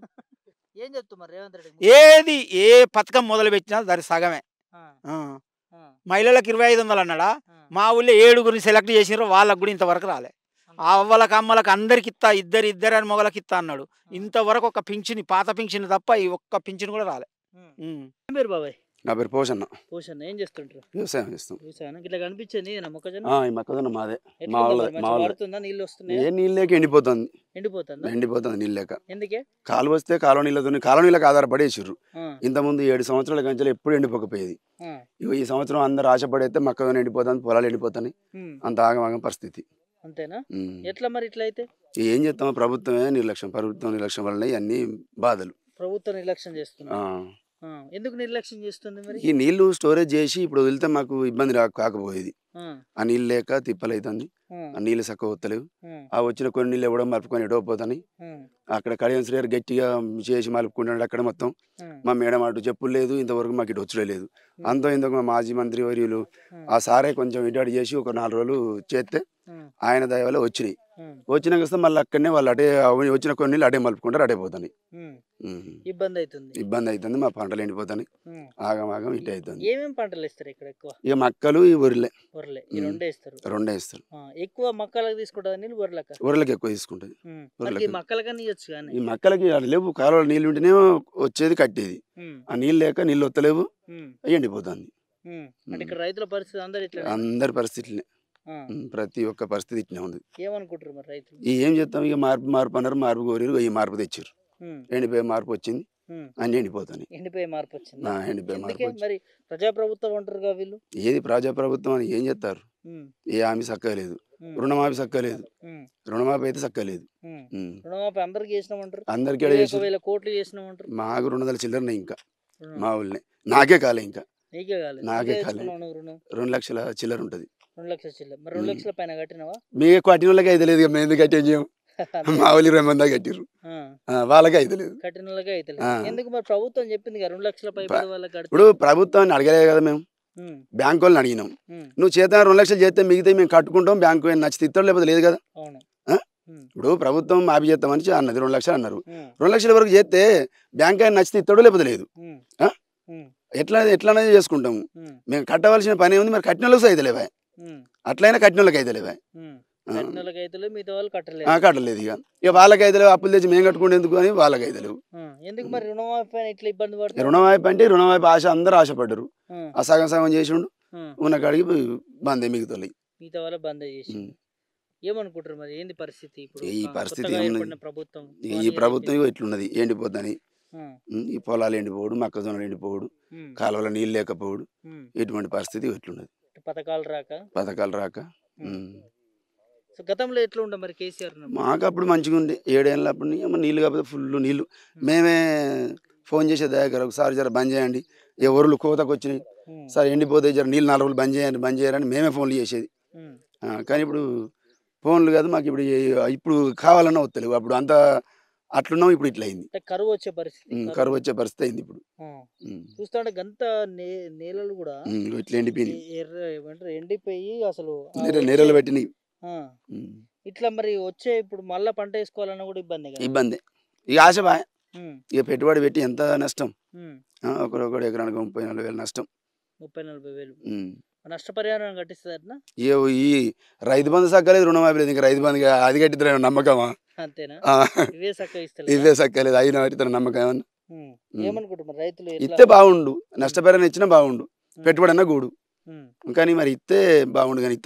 ఏం చెప్తున్నారు రేవంత్ రెడ్డి? ఏది ఏ పథకం మొదలు పెట్టినా దాని సగమే. ఆ, ఆ. ఆ, మహిళలకు 2500 అన్నాడా, ఆ, మా ఊళ్ళో 7గురిని సెలెక్ట్ చేసినారు, వాళ్ళకు కూడా ఇంతవరకు రాలే. ఆ అవ్వలకు అమ్మలకు అందరికి ఇస్తా, ఇద్దరు అని మొగలకు ఇస్తా అన్నాడు. ఇంతవరకు ఒక పింఛని, పాత పింఛని తప్ప ఈ ఒక్క పింఛని కూడా రాలే. ఏం పేరు బాబాయ్? నా పేరు పోషన్న. పోషణ ఏం చేస్తుంటారు? వ్యవసాయం చేస్తాం. వ్యవసాయం ఇట్లా కనిపించింది మొక్కజొన్న. ఈ మొక్కజొన్న మాదే. ఎట్లా మా ఉందో వాళ్ళ మరి? మంచిగా వాడుతుందా? నీళ్ళు వస్తున్నాయా? ఏ నీళ్ళు లేక ఎండిపోతుంది. ఎండిపోతుందా? నీళ్ళు లేక. ఎందుకే? కాలువ వస్తే కాలువ నీళ్ళకి ఆధారపడి వేసిర్రు. ఆ, ఇంతకుముందు 7 సంవత్సరాల కంచెలు ఎప్పుడు ఎండిపోకపోయేది. ఆ, ఇగో ఈ సంవత్సరం అందరు ఆశపడైతే మొక్కజొన్న ఎండిపోతుంది, పొలాలు ఎండిపోతాయి. ఉమ్, అంత ఆగమాగం పరిస్థితి. అంతేనా? ఉమ్. ఎట్లా మరి ఇట్లా అయితే? ఏం చేస్తామో, ప్రభుత్వం నిర్లక్ష్యం వల్ల ఇవన్నీ బాధలు. ప్రభుత్వం నిర్లక్ష్యం చేస్తుంది. ఆ. ఎందుకు నిర్లక్ష్యం చేస్తుంది మరి? ఈ నీళ్లు స్టోరేజ్ చేసి ఇప్పుడు వదిలితే మాకు ఇబ్బంది కాకపోయేది. ఆ, ఆ నీళ్ళు లేక తిప్పలైతుంది. ఆ, ఆ నీళ్ళు చక్కగా వస్తలేవు. ఆ, ఆ వచ్చిన కొన్ని నీళ్ళు ఎవడో మలుపుకొని ఎడవపోతాయి. ఆ, అక్కడ కడియం శ్రీగారు గట్టిగా చేసి మలుపుకుంటాడు. అక్కడ మొత్తం ఆ, మా మేడం అటు చెప్పులు లేదు, ఇంతవరకు మాకు ఇటు వచ్చుడే లేదు. అంతో ఇంతకు మా మాజీ మంత్రి వర్యులు ఆ, ఆ సారే కొంచెం ఇటు చేసి ఒక 4 రోజులు చేస్తే ఆ, ఆయన దయ వల్ల వచ్చినాయి. ఆ, వచ్చినాక వస్తే మళ్ళీ అక్కడనే వాళ్ళు అటే వచ్చిన కొన్ని నీళ్ళు అటే మలుపుకుంటారు, అటే పోతాయి. ఉమ్. ఇబ్బంది అవుతుంది. ఇబ్బంది అవుతుంది. మా పంటలు ఎండిపోతాయి. ఉమ్. ఆగమాగం ఇటే అవుతుంది. ఏమేమి పంటలు వేస్తారు ఇక్కడ ఎక్కువ? ఇక మక్కలు ఈ వరిలే వరలే ఈ రెండే వేస్తారు. రెండే ఇస్తారు. ఎక్కువ మక్కలకు తీసుకుంటుందా నీళ్ళు వరలక? వరలకి ఎక్కువ తీసుకుంటుంది. మనకి మక్కలకని ఇవ్వచ్చు కానీ ఈ మక్కలకి అది లేవు, కాలువలో నీళ్ళు ఉంటేనే వచ్చేది కట్టేది. ఆ నీళ్ళు లేక నీళ్ళు వస్తలేవు, ఎండిపోతుంది. అంటే ఇక్కడ రైతుల పరిస్థితి అందరు ఇట్లా అందరి పరిస్థితులనే, ప్రతి ఒక్క పరిస్థితి ఇట్లా ఉంది. ఏమనుకుంటారు మరి రైతులు? ఏం చేస్తాం, ఇక మార్పు అన్నారు, మార్పు కోరిరు, ఈ మార్పు తెచ్చారు. ఎండిపోయే మార్పు వచ్చింది, అన్ని ఎండిపోతాయి. ఎండిపోయే మార్పు వచ్చింది. ఎండిపోయే మార్పు వచ్చింది. మరి ప్రజాప్రభుత్వం అంటారుగా వీళ్ళు. ఏది ప్రజాప్రభుత్వం అని ఏం చేస్తారు? ఏ హామీ చక్కగా లేదు, రుణమాఫీ చక్కగా లేదు. రుణమాఫీ అయితే చక్కగా లేదు. రుణమాఫీ అందరికి చేసినామంటారు, అందరికీ 1,000 కోట్లు చేసినామంటారు. మాకు 200 చిల్లరనే, ఇంకా మా ఊళ్ళనే నాకే కాలే, ఇంకా నీకే కాలేదు. నాకే కాలే. రుణం 2 లక్షల చిల్లర ఉంటుంది. 2 లక్షల చిల్లర. మరి 2 లక్షల పైన కట్టినావా? మీకు కట్టిన వాళ్ళకి అయితే లేదు, మేము ఎందుకు కట్టే చేయం? మా ఊళ్ళో 20 మంది కట్టిర్రు, వాళ్ళకి అయితే లేదు. కట్టిన వాళ్ళకి అయితే లేదు. ఎందుకు మరి? ప్రభుత్వం చెప్పింది కదా 2 లక్షల పై వాళ్ళకి కడితే. ఇప్పుడు ప్రభుత్వాన్ని అడగలేదు కదా మేము, బ్యాంకు వాళ్ళని అడిగినాం. నువ్వు చేత 2 లక్షలు చేస్తే మిగతా మేము కట్టుకుంటాం, బ్యాంకు నచ్చితే ఇస్తాడు, లేకపోతే లేదు కదా. అవును. ఇప్పుడు ప్రభుత్వం మాఫీ చేస్తామని అన్నది, 2 లక్షలు అన్నారు. 2 లక్షల వరకు చేస్తే బ్యాంక్ ఆయన నచ్చితే ఇస్తాడో లేకపోతే లేదు. ఎట్లనేది చేసుకుంటాము. మేము కట్టవలసిన పని ఉంది, మరి కట్టిన వాళ్ళకి అయితే లేవా? అట్లయినా కట్టిన వాళ్ళకి అయితే లేవా? కట్టలేదు. ఇక వాళ్ళకి అయితే లేవు, అప్పులు తెచ్చి మేము కట్టుకుంటే ఎందుకు అని వాళ్ళకి అయితే లేవు. ఎందుకు మరి రుణమాఫీ ఇట్లా ఇబ్బంది పడుతుంది? రుణమాఫీ అంటే రుణమాఫీ ఆశ, అందరూ ఆశపడ్డారు. ఆ సగం చేసిండు, ఉన్న కాడికి బందే మిగతా మిగతా వాళ్ళ బంద్ చేసి. ఏమనుకుంటారు మరి? ఏంది పరిస్థితి ఇప్పుడు? ఈ పరిస్థితి ప్రభుత్వం ఈ ప్రభుత్వం ఇట్లున్నది, ఎండిపోద్దని. ఈ పొలాలు ఎండిపోవడు, మొక్కజొన్నలు ఎండిపోవడు, కాలువలో నీళ్ళు లేకపోవడు, ఇటువంటి పరిస్థితి ఇట్లున్నది. పథకాలు రాక. గతంలో ఎట్లా ఉండే మరి కేసీఆర్? మాకు అప్పుడు మంచిగా ఉండే, 7 ఏళ్ళ అప్పుడు నీళ్ళు కాకపోతే ఫుల్ నీళ్ళు. మేమే ఫోన్ చేసే దగ్గర ఒకసారి జర బంద్ చేయండి, ఎవరు కోతకు వచ్చినాయి సార్, ఎండిపోతే జర నీళ్ళు 4 రోజులు బంద్ చేయాలని మేమే ఫోన్లు చేసేది. కానీ ఇప్పుడు ఫోన్లు కాదు మాకు, ఇప్పుడు కావాలన్నా వస్తలేవు. అప్పుడు అంతా అట్లున్నాం, ఇప్పుడు ఇట్లా అయింది. కరువు వచ్చే పరిస్థితి అయింది ఇప్పుడు. చూస్తుంటే గంత నేలలు కూడా ఇట్లా ఎండిపోయి అసలు నేరలు పెట్టినాయి. ఇట్లా మరి వచ్చే ఇప్పుడు మళ్ళా పంట వేసుకోవాలన్నా కూడా ఇబ్బంది. ఇక ఆశ బాయ్, ఇక పెట్టుబడి పెట్టి ఎంత నష్టం. ఒకరొకడు ఎకరానికి 30-40 వేలు నష్టం. 30-40 వేలు నష్టపరిహారం కట్టిస్తుంది. ఈ రైతు బంధు సక్కలేదు, రుణమాఫీ లేదు. ఇంకా రైతు బంధు అది కట్టిద్దా నమ్మకమా? అంతేనా? ఇవే సక్కలేదు, అయినా కట్టిద్దా నమ్మకం ఏమన్నా? ఏమనుకుంటున్నారు రైతులు? ఇస్తే బాగుండు, నష్టపరిహారం ఇచ్చినా బాగుండు, పెట్టుబడి అన్నా గూడు. కానీ మరి ఇస్తే బాగుండు, కానీ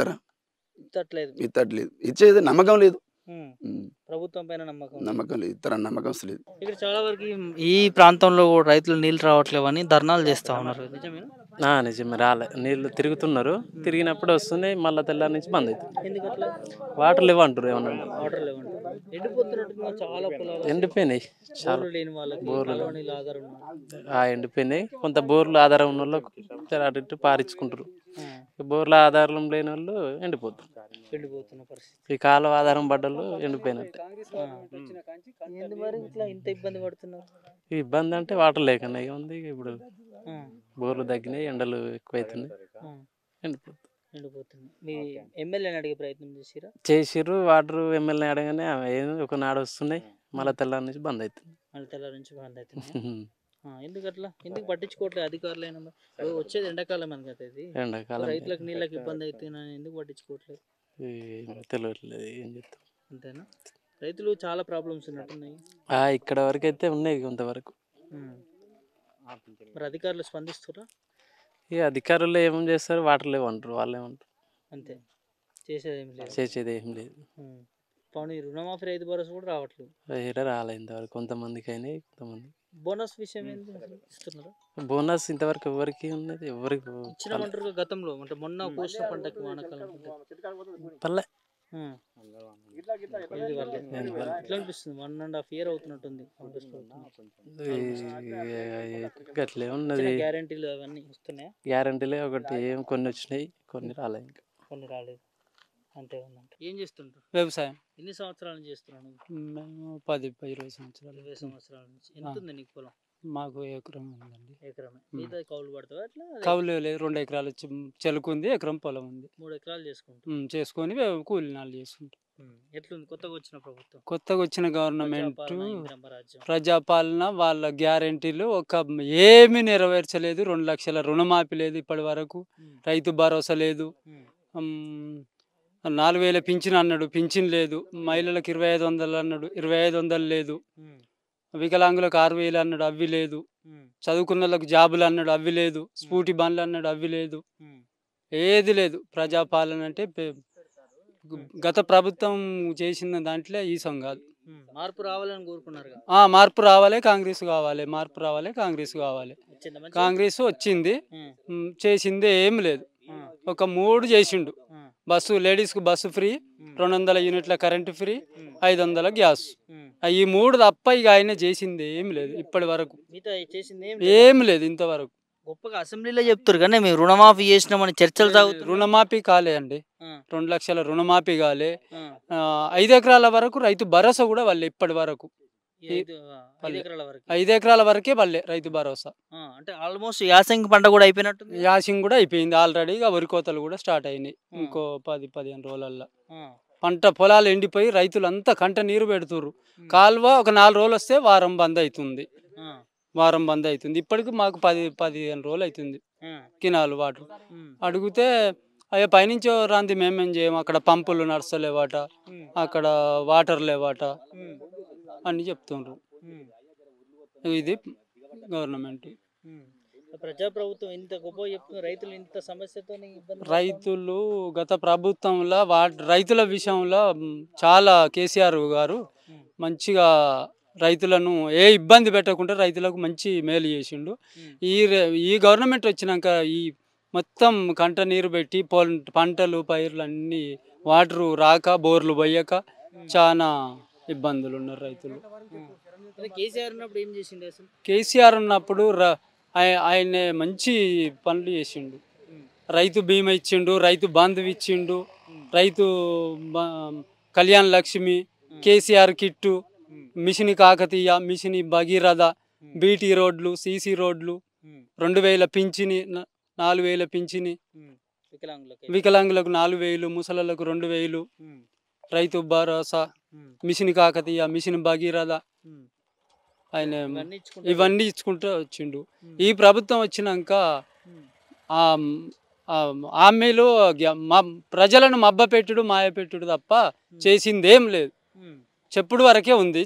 ఇత్తట్లేదు. ఇచ్చేది నమ్మకం లేదు, ప్రభుత్వం పైన నమ్మకం లేదు, ఇస్తారని నమ్మకం లేదు. ఇక్కడ చాలా వరకు ఈ ప్రాంతంలో రైతులు నీళ్ళు రావట్లేవని ధర్నాలు చేస్తా ఉన్నారు. నిజమేనా? నిజమే, రాలే. నీళ్ళు తిరుగుతున్నారు, తిరిగినప్పుడు వస్తున్నాయి, మళ్ళీ తెల్లారి నుంచి బంద్ అవుతుంది. వాటర్ లేవు అంటారు, ఏమన్నా ఎండిపోయినాయి, చాలా బోర్లు ఎండిపోయినాయి. కొంత బోర్లు ఆధారం ఉన్న వాళ్ళు అటు పారించుకుంటారు, బోర్ల ఆధారం లేని వాళ్ళు ఎండిపోతున్న పరిస్థితి. ఈ కాలువ ఆధారం పడ్డలు ఎండిపోయినట్టు. ఈ ఇబ్బంది అంటే వాటర్ లేకుండా ఉంది. ఇప్పుడు బోర్లు తగ్గినాయి, ఎండలు ఎక్కువైతున్నాయి, ఎండిపోతుంది. మీ ఎమ్మెల్యేని అడిగే ప్రయత్నం చేసిర్రు? వాటర్ ఎమ్మెల్యే అడగానే ఒక నాడు వస్తున్నాయి, మళ్ళీ తెల్లారి నుంచి బంద్ అవుతుంది. మళ్ళీ తెల్లారి నుంచి బంద్ అవుతుంది. ఎందుకు అట్లా? ఎందుకు పట్టించుకోవట్లేదు అధికారులు అయినా? వచ్చేది ఎండాకాలం మనకి, ఇది ఎండాకాలం రైతులకు నీళ్ళకి ఇబ్బంది అవుతుందని ఎందుకు పట్టించుకోవట్లేదు? తెలియట్లేదు, ఏం చెప్తాం. అంతేనా? రైతులు చాలా ప్రాబ్లమ్స్ ఉన్నట్టున్నాయి. ఇక్కడ వరకు అయితే ఉన్నాయి కొంతవరకు. మరి అధికారులు స్పందిస్తారా? ఇక అధికారులు ఏమేమి చేస్తారు, వాటర్ లేవంటారు, వాళ్ళు ఏమంటారు, అంతే. చేసేది ఏం లేదు. చేసేది ఏం లేదు. పోనీ రుణమాఫీ రైతు భరోసా కూడా రావట్లేదు. రాలే ఇంతవరకు. కొంతమందికి అయినాయి, కొంతమంది. బోనస్ విషయం ఏంటి, ఇస్తున్నారా? బోనస్ ఇంతవరకు ఎవరికి ఉన్నది, ఎవరికి ఇచ్చినామంటారు గతంలో, అంటే మొన్న కోసిన పంటకి వానకాలం పల్లె. ఎట్లా అనిపిస్తుంది? 1.5 year అవుతున్నట్టుంది. అట్లే ఉన్నది. గ్యారెంటీలు అవన్నీ వస్తున్నాయా? గ్యారెంటీలే ఒకటి, కొన్ని వచ్చినాయి, కొన్ని రాలే, ఇంకా కొన్ని రాలేదు. అంతే ఉందంట. ఏం చేస్తుంటారు? వ్యవసాయం. ఎన్ని సంవత్సరాల నుంచి చేస్తున్నాను? మేము 10-20 సంవత్సరాలు. 20 సంవత్సరాల నుంచి. ఎంత ఉంది నీకు పొలం? మాకు ఎకరం ఉందండి. ఎకరమే. మిగతా కౌలు పడతావా అట్లా? కౌలు లేదు, 2 ఎకరాలు చెలుకుంది, ఎకరం పొలం ఉంది. 3 ఎకరాలు చేసుకుంటాం. చేసుకొని కూలినాలు చేసుకుంటాం. ఎట్లుంది కొత్తగా వచ్చిన ప్రభుత్వం? కొత్తగా వచ్చిన గవర్నమెంట్ ఇందిరమ్మ ప్రజాపాలన, వాళ్ళ గ్యారెంటీలు ఏమీ నెరవేర్చలేదు. 2 లక్షల రుణమాఫీ లేదు ఇప్పటి వరకు. రైతు భరోసా లేదు. 4,000 పింఛన్ అన్నాడు, పింఛన్ లేదు. మహిళలకు 2,500 అన్నాడు, 2,500 లేదు. వికలాంగులకు 6,000 అన్నాడు, అవి లేదు. చదువుకున్న వాళ్ళకు జాబులు అన్నాడు, అవి లేదు. స్కూటీ బండ్లు అన్నాడు, అవి లేదు. ఏది లేదు. ప్రజాపాలన అంటే గత ప్రభుత్వం చేసిన దాంట్లో ఈసం కాదు. మార్పు రావాలని కోరుకున్నారు. మార్పు రావాలి, కాంగ్రెస్ కావాలి, మార్పు రావాలి, కాంగ్రెస్ కావాలి. కాంగ్రెస్ వచ్చింది, చేసింది ఏం లేదు. ఒక 3 చేసిండు. బస్సు, లేడీస్కు బస్సు ఫ్రీ, 200 యూనిట్ల కరెంటు ఫ్రీ, 500 గ్యాస్. ఈ 3 తప్ప ఇక ఆయన చేసింది ఏం లేదు ఇప్పటి వరకు. ఏం లేదు ఇంతవరకు. గొప్పగా అసెంబ్లీలో చెప్తారు కానీ మేము రుణమాఫీ చేసినామని చర్చలు సాగుతాయి. రుణమాఫీ కాలే అండి. 2 లక్షల రుణమాఫీ కాలే. 5 ఎకరాల వరకు రైతు భరోసా కూడా వాళ్ళే ఇప్పటి వరకు. 5 ఎకరాల వరకే వాళ్ళే రైతు భరోసా. అంటే ఆల్మోస్ట్ యాసంగి పంట కూడా అయిపోయినట్టు. యాసింగ్ కూడా అయిపోయింది ఆల్రెడీ. వరి కోతలు కూడా స్టార్ట్ అయినాయి ఇంకో 10-15 రోజులల్లో. పంట పొలాలు ఎండిపోయి రైతులంతా కంట నీరు పెడుతుర్రు. కాలువ ఒక 4 రోజులు వస్తే వారం బంద్ అవుతుంది. ఇప్పటికి మాకు 10-15 రోజులు అవుతుంది కినాలు వాటర్. అడిగితే అయ్యా పైనుంచి రాంది మేమేం చేయము, అక్కడ పంపులు నడుస్తలేవాట, అక్కడ వాటర్ లేవాట అని చెప్తుండ్రు. ఇది గవర్నమెంట్. ప్రజాప్రభుత్వం ఇంత గొప్ప చెప్తున్నారు, రైతులు ఇంత సమస్యతో రైతులు గత ప్రభుత్వంలో రైతుల విషయంలో చాలా కేసీఆర్ గారు మంచిగా రైతులను ఏ ఇబ్బంది పెట్టకుండా రైతులకు మంచి మేలు చేసిండు. ఈ గవర్నమెంట్ వచ్చినాక ఈ మొత్తం కంట నీరు పెట్టి పంటలు పైర్లు అన్నీ వాటరు రాక, బోర్లు పోయక చాలా ఇబ్బందులు ఉన్నారు రైతులు. కేసీఆర్ ఉన్నప్పుడు ఆయన మంచి పనులు చేసిండు. రైతు బీమా ఇచ్చిండు, రైతు బంధు ఇచ్చిండు, రైతు Kalyan Lakshmi, KCR kit, mission Kakatiya, mission Bhagiratha, BT రోడ్లు, సీసీ రోడ్లు, 2,000 పింఛని, 4,000 పింఛని, వికలాంగులకు 4,000, ముసలకు 2,000, రైతు భరోసా, మిషన్ కాకతీయ, మిషన్ భగీరథ, ఆయన ఇవన్నీ ఇచ్చుకుంటూ వచ్చిండు. ఈ ప్రభుత్వం వచ్చినాక హామీలు ప్రజలను మబ్బపెట్టుడు, మాయపెట్టుడు తప్ప చేసిందేం లేదు. చెప్పుడు వరకే ఉంది,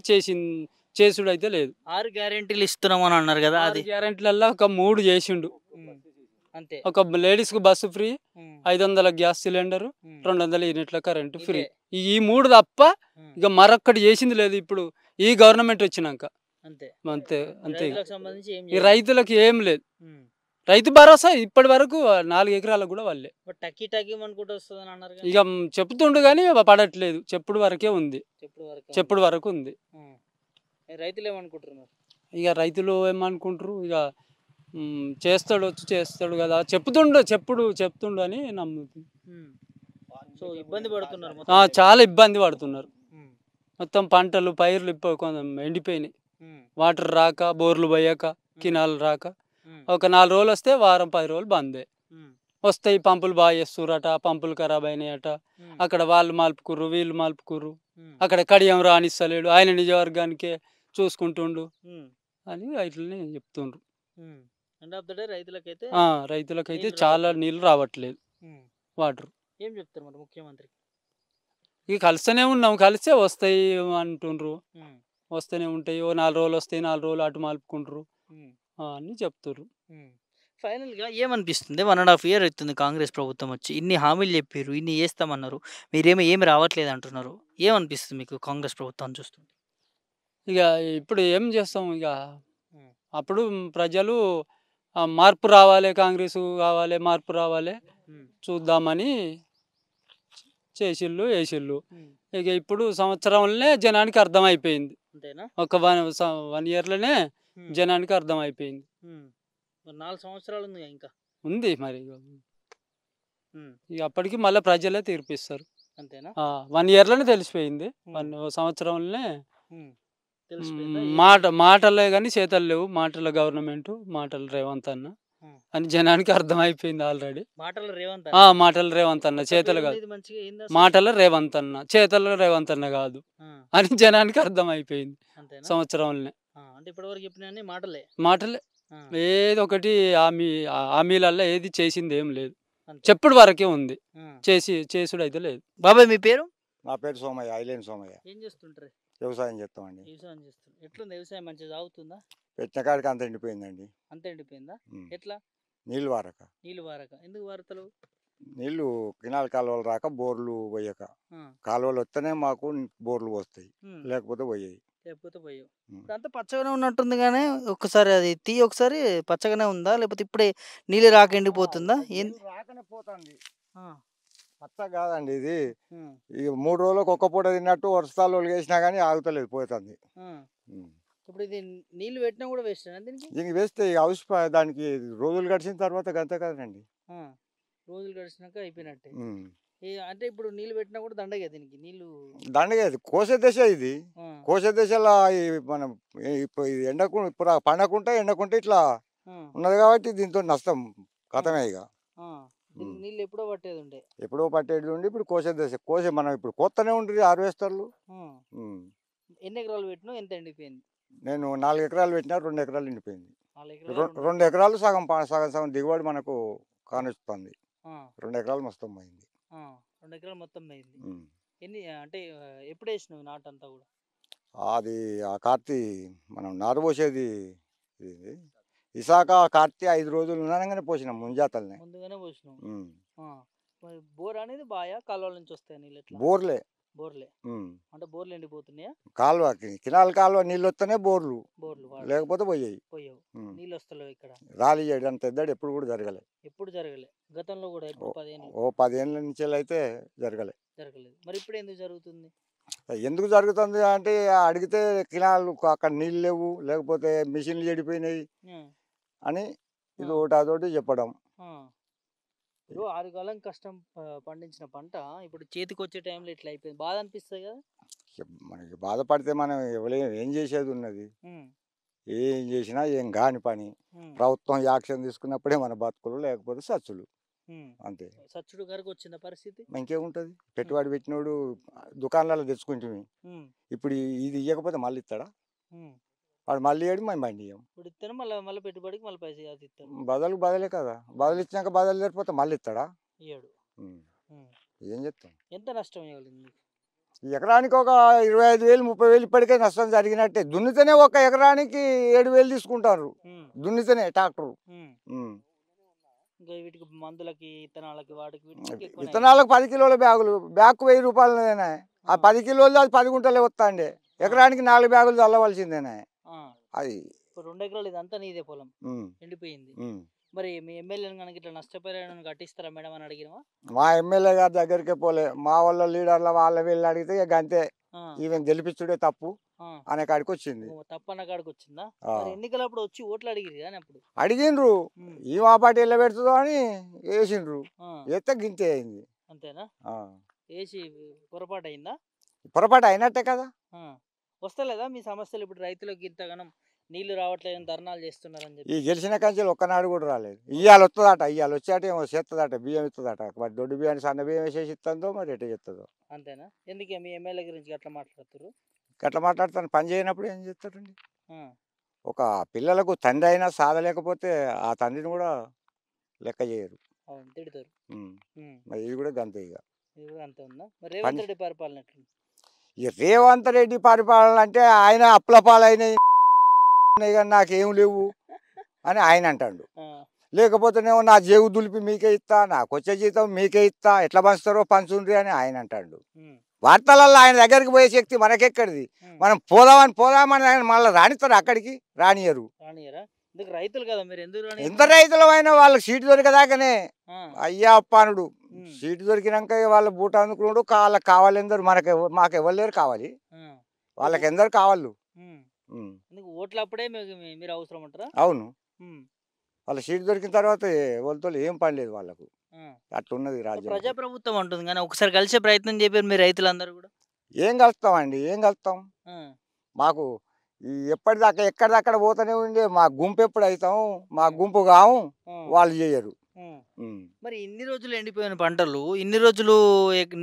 చేసుడు అయితే లేదు. 6 గ్యారెంటీలు ఇస్తున్నామని అన్నారు కదా, అది గ్యారెంటీలలో ఒక 3 చేసిండు. అంతే. ఒక లేడీస్కు బస్సు ఫ్రీ, 500 గ్యాస్ సిలిండరు, 200 యూనిట్ల కరెంటు ఫ్రీ. ఈ 3 తప్ప ఇక మరొక్కటి చేసింది లేదు ఇప్పుడు ఈ గవర్నమెంట్ వచ్చినాక. అంతే అంతే అంతే. ఈ రైతులకు ఏం లేదు. రైతు భరోసా ఇప్పటి వరకు 4 ఎకరాలకు కూడా వాళ్ళే. ఇక చెప్తుండు కానీ పడట్లేదు. చెప్పుడు వరకే ఉంది, చెప్పుడు వరకు ఉంది. రైతులు ఏమనుకుంటున్నారు? ఇక రైతులు ఏమనుకుంటారు, ఇక చేస్తాడు కదా, చెప్తుండు అని నమ్ముతుంది. చాలా ఇబ్బంది పడుతున్నారు. మొత్తం పంటలు పైర్లు కొంచెం ఎండిపోయినాయి. వాటర్ రాక, బోర్లు పోయాక, కినాలు రాక, ఒక 4 రోజులు వస్తే వారం 10 రోజులు బందే. వస్తాయి పంపులు బాగా చేస్తురట, పంపులు ఖరాబ్ అయినాయట, అక్కడ వాళ్ళు మలుపుకుర్రు, వీళ్ళు మలుపుకుర్రు, అక్కడ కడియం రానిస్తలేడు, ఆయన నిజవర్గానికే చూసుకుంటుండు అని రైతులని చెప్తుండ్రు. ఎండ్ ఆఫ్ ద డే రైతులకైతే రైతులకైతే నీళ్ళు చాలా రావట్లేదు. నీళ్ళు రావట్లేదు, వాటర్. ఏం చెప్తారు మరి ముఖ్యమంత్రికి? ఇక కలుస్తూనే ఉన్నాం, కలిస్తే వస్తాయి అంటుండ్రు, వస్తూనే ఉంటాయి. ఓ 4 రోజులు వస్తాయి, 4 రోజులు అటు మాల్పుకుంటారు అని చెప్తుర్రు. ఫైనల్గా ఏమనిపిస్తుంది? 1.5 year అవుతుంది కాంగ్రెస్ ప్రభుత్వం వచ్చి, ఇన్ని హామీలు చెప్పారు, ఇన్ని చేస్తామన్నారు, ఏమి రావట్లేదు అంటున్నారు. ఏమనిపిస్తుంది మీకు కాంగ్రెస్ ప్రభుత్వం చూస్తుంది? ఇక ఇప్పుడు ఏం చేస్తాం, ఇక అప్పుడు ప్రజలు మార్పు రావాలి, కాంగ్రెస్ కావాలి, మార్పు రావాలి చూద్దామని వేసిళ్ళు. ఇక ఇప్పుడు సంవత్సరంలోనే జనానికి అర్థమైపోయింది, అంతేనా? ఒక 1 yearలోనే జనానికి అర్థమైపోయింది. 4 సంవత్సరాలు ఉంది ఇంకా ఉంది మరి, ఇక అప్పటికి మళ్ళీ ప్రజలే తీర్పిస్తారు. అంతేనా? 1 yearలోనే తెలిసిపోయింది, 1 సంవత్సరంలోనే తెలిసిపోయిందా? మాటలే కానీ చేతలు లేవు. మాటల గవర్నమెంట్, మాటలు రేవంత్ అన్న అని జనానికి అర్థమైపోయింది ఆల్రెడీ. మాటల రేవంత్ మాటలు రేవంత్ అన్న, చేతలు కాదు. ఇది మంచిగా ఏంది అసలు? మాటల రేవంత్ అన్న, చేతలు రేవంత్ అన్న కాదు అని జనానికి అర్థమైపోయింది అంతేనా? సంవత్సరంలోనే. అంటే ఇప్పటివరకు చెప్పిన మాటలే. ఏదో ఒకటి హామీలల్లో ఏది చేసింది ఏం లేదు, చెప్పుడు వరకే ఉంది, చేసుడు అయితే లేదు. బాబాయ్ మీ పేరు? నా పేరు సోమయ్య, ఐలేని సోమయ్య. ఏం చేస్తుంటారు? వ్యవసాయం చేస్తామండి. వ్యవసాయం చేస్తారు. ఎట్లుంది వ్యవసాయం? మంచిగా సాగుతుందా? పెట్టిన కాడికి అంత ఎండిపోయిందండి. అంత ఎండిపోయిందా? ఎట్లా? నీళ్ళు వారక. నీళ్ళు వారక. ఎందుకు వారతలు? నీళ్ళు కినాల కాలువలు రాక, బోర్లు పోయక. కాలువలు వస్తేనే మాకు బోర్లు పోస్తాయి, లేకపోతే పోయాయి. అంతా పచ్చగానే ఉన్నట్టుంది కానీ ఒకసారి అది ఒకసారి పచ్చగానే ఉందా, లేకపోతే ఇప్పుడే నీళ్ళు రాక ఎండిపోతుందా? రాకనే పోతుంది, పచ్చ కాదండి ఇది. ఇక 3 రోజులకు ఒక్క పూట తిన్నట్టు వర్షాలు వేసినా కానీ ఆగుతలేదు, పోతుంది. ఇప్పుడు ఇది నీళ్ళు పెట్టినా కూడా వేస్ట్ దీనికి? దీనికి వేస్తే అవసరం, దానికి రోజులు గడిచిన తర్వాత గంత కదండి. రోజులు గడిచినాక అయిపోయినట్టే. అంటే ఇప్పుడు నీళ్ళు పెట్టినా కూడా దండగా దీనికి నీళ్ళు దండగా. కోసే దశ ఇది. కోసే దశలో మనం ఇప్పుడు ఎండకు ఇప్పుడు పండకుంటే ఎండకుంటే ఇట్లా ఉన్నది కాబట్టి దీంతో నష్టం కథమే. ఇక నీళ్ళు ఎప్పుడో పట్టేది ఉండే, ఎప్పుడో పట్టేది ఉండి ఇప్పుడు కోసే దశ. మనం ఇప్పుడు కొత్తనే ఉంటుంది హార్వెస్టర్లు. ఎన్ని ఎకరాలు పెట్టినా ఎంత ఎండిపోయింది? నేను 4 ఎకరాలు పెట్టినా 2 ఎకరాలు ఎండిపోయింది. 2 ఎకరాలు సగం సగం దిగుబడి మనకు కానిస్తుంది. 2 ఎకరాలు మొత్తం పోయింది. 2 ఎకరాలు మొత్తం పోయింది. ఎన్ని అంటే ఎప్పుడు వేసినావు నాటంతా కూడా? అది ఆ కార్తీ మనం నారు పోసేది ఇసాక కార్తీ 5 రోజులు ఉన్నాగానే పోసినాం, ముంజాతల్ని ముందుగానే పోసినాం. బోర్ అనేది బాగా కాలువల నుంచి వస్తాయి నీళ్ళు? బోర్లే. అంటే బోర్లు ఎండిపోతున్నాయా? కాలువ కినాల కాలువ నీళ్ళు వస్తేనే బోర్లు, లేకపోతే పోయాయి. నీళ్ళు వస్తలేవు ఇక్కడ. రాలి చేయడం అంత ఎద్దడు ఎప్పుడు కూడా జరగలే. ఎప్పుడు జరగలే? గతంలో కూడా 10 ఏళ్ళ నుంచి అయితే జరగలేదు. మరి ఇప్పుడు ఎందుకు జరుగుతుంది? ఎందుకు జరుగుతుంది అంటే అడిగితే కినాలు అక్కడ నీళ్ళు లేవు, లేకపోతే మిషన్లు చెడిపోయినాయి అని ఇది ఒకటి అదొకటి చెప్పడం. ఇప్పుడు 6 కాలం కష్టం పండించిన పంట ఇప్పుడు చేతికి వచ్చే టైంలో ఇట్లా అయిపోయింది, బాధ అనిపిస్తుంది కదా? మనకి బాధపడితే మనం ఏం చేసేది ఉన్నది? ఏం చేసినా ఏం కాని పని. ప్రభుత్వం యాక్షన్ తీసుకున్నప్పుడే మన బతుకులు, లేకపోతే సచ్చులు, అంతే. సచ్చుడు గారికి వచ్చిన పరిస్థితి ఇంకేముంటది? పెట్టుబడి పెట్టినోడు దుకాణాలలో తెచ్చుకుంటుంది. ఇప్పుడు ఇది ఇవ్వకపోతే మళ్ళీ ఇస్తాడా? వాడు మళ్ళీ ఏడు మేము బండి ఇవ్వం. ఇప్పుడు ఇస్తాను మళ్ళీ పెట్టుబడికి మళ్ళీ పైసలు అది ఇస్తాను. బదలే కదా, బదులు ఇచ్చినాక బదులు లేకపోతే మళ్ళీ ఇస్తాడా? ఇయ్యాడు. ఏం చెప్తాం? ఎంత నష్టం ఇవ్వగలిగింది? ఎకరానికి ఒక 25,000 30,000 ఇప్పటికే నష్టం జరిగినట్టే. దున్నితేనే ఒక ఎకరానికి 7,000 తీసుకుంటారు, దున్నితేనే ట్రాక్టర్. ఇంకా వీటికి మందులకి, ఇత్తనాలకి, వాటికి విత్తనాలకు 10 కిలోల బ్యాగులు, బ్యాగ్ 1000 రూపాయలనేనా? ఆ 10 కిలోలు అది 10 గుంటలే వస్తాండే. ఎకరానికి 4 బ్యాగులు చల్లవలసిందేనా అది? 2 ఎకరాలు ఇదంతా నీదే పొలం ఎండిపోయింది. మరి మీ ఎమ్మెల్యేని కనుక ఇట్లా నష్టపరిహారం కట్టిస్తారా మేడం అని అడిగినా? మా ఎమ్మెల్యే గారి దగ్గరికే పోలే. మా వాళ్ళ లీడర్ల వాళ్ళ వీళ్ళు అడిగితే ఇక అంతే, ఈవెన్ గెలిపించుడే తప్పు అనే కాడికి వచ్చింది. తప్పు అన్న కాడికి వచ్చిందా? ఎన్నికలప్పుడు వచ్చి ఓట్లు అడిగిరు కానీ అప్పుడు అడిగిండ్రు, ఈ మా పార్టీ ఎలా పెడుతుందో అని వేసిండ్రు, వేస్తే గింతే అయింది. అంతేనా? వేసి పొరపాటు అయిందా? పొరపాటు అయినట్టే కదా. వస్తలేదా మీ సమస్యలు? ఇప్పుడు రైతులకు ఇంతగానం నీళ్లు రావట్లేదని ధర్నాలు చేస్తున్నారని ఈ చెప్పి. గెలిచిన కంచెలు ఒక్కనాడు కూడా రాలేదు. ఇవాళ వస్తుందట, ఇవాళ వచ్చాట ఏమో చేస్తుందట, బియ్యం ఇస్తుందట. మరి దొడ్డు బియ్యాన్ని సన్న బియ్యం వేసేసి ఇస్తుందో మరి ఎట్లా చెప్తుందో. అంతేనా? ఎందుకే మీ ఎమ్మెల్యే గురించి అట్లా మాట్లాడుతున్నారు? అట్లా మాట్లాడతాను. పని చేయనప్పుడు ఏం చేస్తారండి? ఆ, ఒక పిల్లలకు తండ్రి అయినా సాధలేకపోతే ఆ తండ్రిని కూడా లెక్క చేయరు. అవును, తిడతారు. ఉమ్. ఉమ్, మరి ఇది కూడా గంతే ఇక. ఇది కూడా అంతే ఉందా? మరి రేవంత్ పని- రెడ్డి పరిపాలన ఎట్లుంది? ఈ రేవంత్ రెడ్డి పరిపాలన అంటే ఆయన అప్పుల పాలైన కానీ నాకేం లేవు అని ఆయన అంటాడు. ఆ, లేకపోతేనేమో నా జేబు దులిపి మీకే ఇస్తా, నాకు వచ్చే జీతం మీకే ఇస్తా, ఎట్లా పంచుతారో పంచుండ్రి అని ఆయన అంటాడు. ఉమ్, వార్తలలో ఆయన దగ్గరికి పోయే శక్తి మనకెక్కడిది? ఉమ్. మనం పోదామని ఆయన మళ్ళీ రానిస్తారు, అక్కడికి రానియరు. రానియరా? ఎందుకు రైతులు కదా మీరు, ఎందుకు రాని? ఎంత రైతులు అయినా వాళ్ళకి సీటు దొరికేదాకానే అయ్యా అప్పానుడు. సీటు దొరికినాక వాళ్ళ బూట అందుకున్నాడు. వాళ్ళకి కావాలి ఎందరు, మాకు ఎవరు లేరు కావాలి, వాళ్ళకి ఎందరు కావాలి. ఎందుకు ఓట్లు అప్పుడే మీరు అవసరం అంటారా? అవును, ఉమ్, వాళ్ళ సీటు దొరికిన తర్వాత వాళ్ళతో ఏం పని లేదు వాళ్ళకు. ఆ. అట్లున్నది రాజ్యం. ప్రజాప్రభుత్వం అంటుంది కానీ ఒకసారి కలిసే ప్రయత్నం చెప్పారు మీ రైతులందరూ కూడా. ఏం కలుస్తామండి, ఏం కలుస్తాం? ఆ, మాకు ఈ ఎప్పటిదాకా ఎక్కడిదక్కడ పోతూనే ఉండే. మా గుంపు ఎప్పుడు అవుతాం, మా గుంపు కావు, ఆ, వాళ్ళు చేయరు. ఆ. ఉమ్. మరి ఇన్ని రోజులు ఎండిపోయిన పంటలు, ఇన్ని రోజులు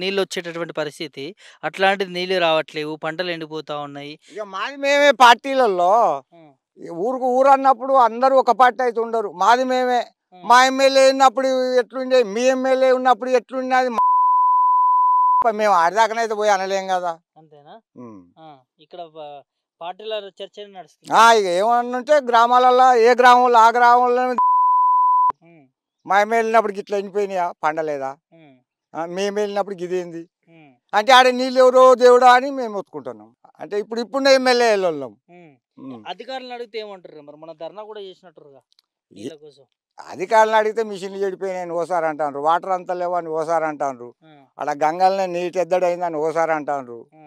నీళ్ళు వచ్చేటటువంటి పరిస్థితి, అట్లాంటిది నీళ్ళు రావట్లేవు, పంటలు ఎండిపోతా ఉన్నాయి. ఇక మాది మేమే పార్టీలలో ఆ, ఈ ఊరుకు ఊరు అన్నప్పుడు అందరూ ఒక పార్టీ అయితే ఉండరు. మాది మేమే. ఆ. మా ఎమ్మెల్యే ఉన్నప్పుడు ఎట్లుండే, మీ ఎమ్మెల్యే ఉన్నప్పుడు ఎట్లున్నది, మేము ఆడిదాకనైతే పోయి అనలేం కదా. అంతేనా? ఉమ్. ఆ, ఇక్కడ పార్టీల చర్చ నడుస్తుంది. ఇక ఏమన్నంటే గ్రామాలలో ఏ గ్రామంలో ఆ గ్రామంలో ఉమ్, మా ఎమ్మెల్యే ఉన్నప్పుడు గిట్లా ఎండిపోయినాయా, పండలేదా? ఉమ్, మేము వెళ్ళినప్పుడు గిదేంది ఉమ్, అంటే ఆడ నీళ్ళు ఎవరో దేవుడా అని మేము ఒత్తుకుంటున్నాం. అంటే ఇప్పుడు ఎమ్మెల్యే వాళ్ళం. ఉమ్. అధికారులను అడిగితే ఏమంటారు? మరి మన ధర్నా కూడా చేసినట్టుగా నీళ్ళ కోసం. అధికారులను అడిగితే మిషన్లు చెడిపోయినాయని ఓసారి అంటారు, వాటర్ అంతా లేవని ఓసారి అంటారు, ఆ, అక్కడ గంగల్నే నీటి ఎద్దడైందని ఓసారి అంటారు. ఆ.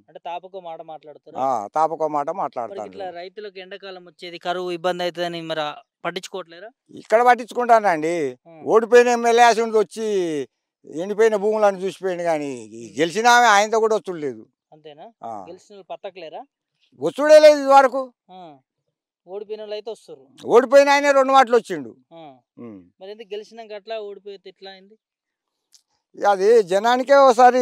అంటే తాపకో మాట మాట్లాడుతారు. తాపకో మాట మరి మాట్లాడతారు. ఇట్లా రైతులకు ఎండాకాలం వచ్చేది, కరువు ఇబ్బంది అవుతుందని మరి పట్టించుకోవట్లేరా? ఇక్కడ పట్టించుకుంటానండి. ఓడిపోయిన ఎమ్మెల్యే అసలు వచ్చి ఎండిపోయిన భూములను చూసిపోయింది, కానీ గెలిచిన ఆమె ఆయనతో కూడా వచ్చుడు అంతేనా? గెలిచిన వాళ్ళు పట్టకలేరా? వచ్చుడే లేదు ఇది వరకు. ఓడిపోయిన వాళ్ళు అయితే వస్తారు. ఓడిపోయిన ఆయన 2 మాటలు వచ్చిండు. మరి ఎందుకు గెలిచినాక అట్లా ఓడిపోతే ఎట్లా అయింది? అది జనానికే ఒకసారి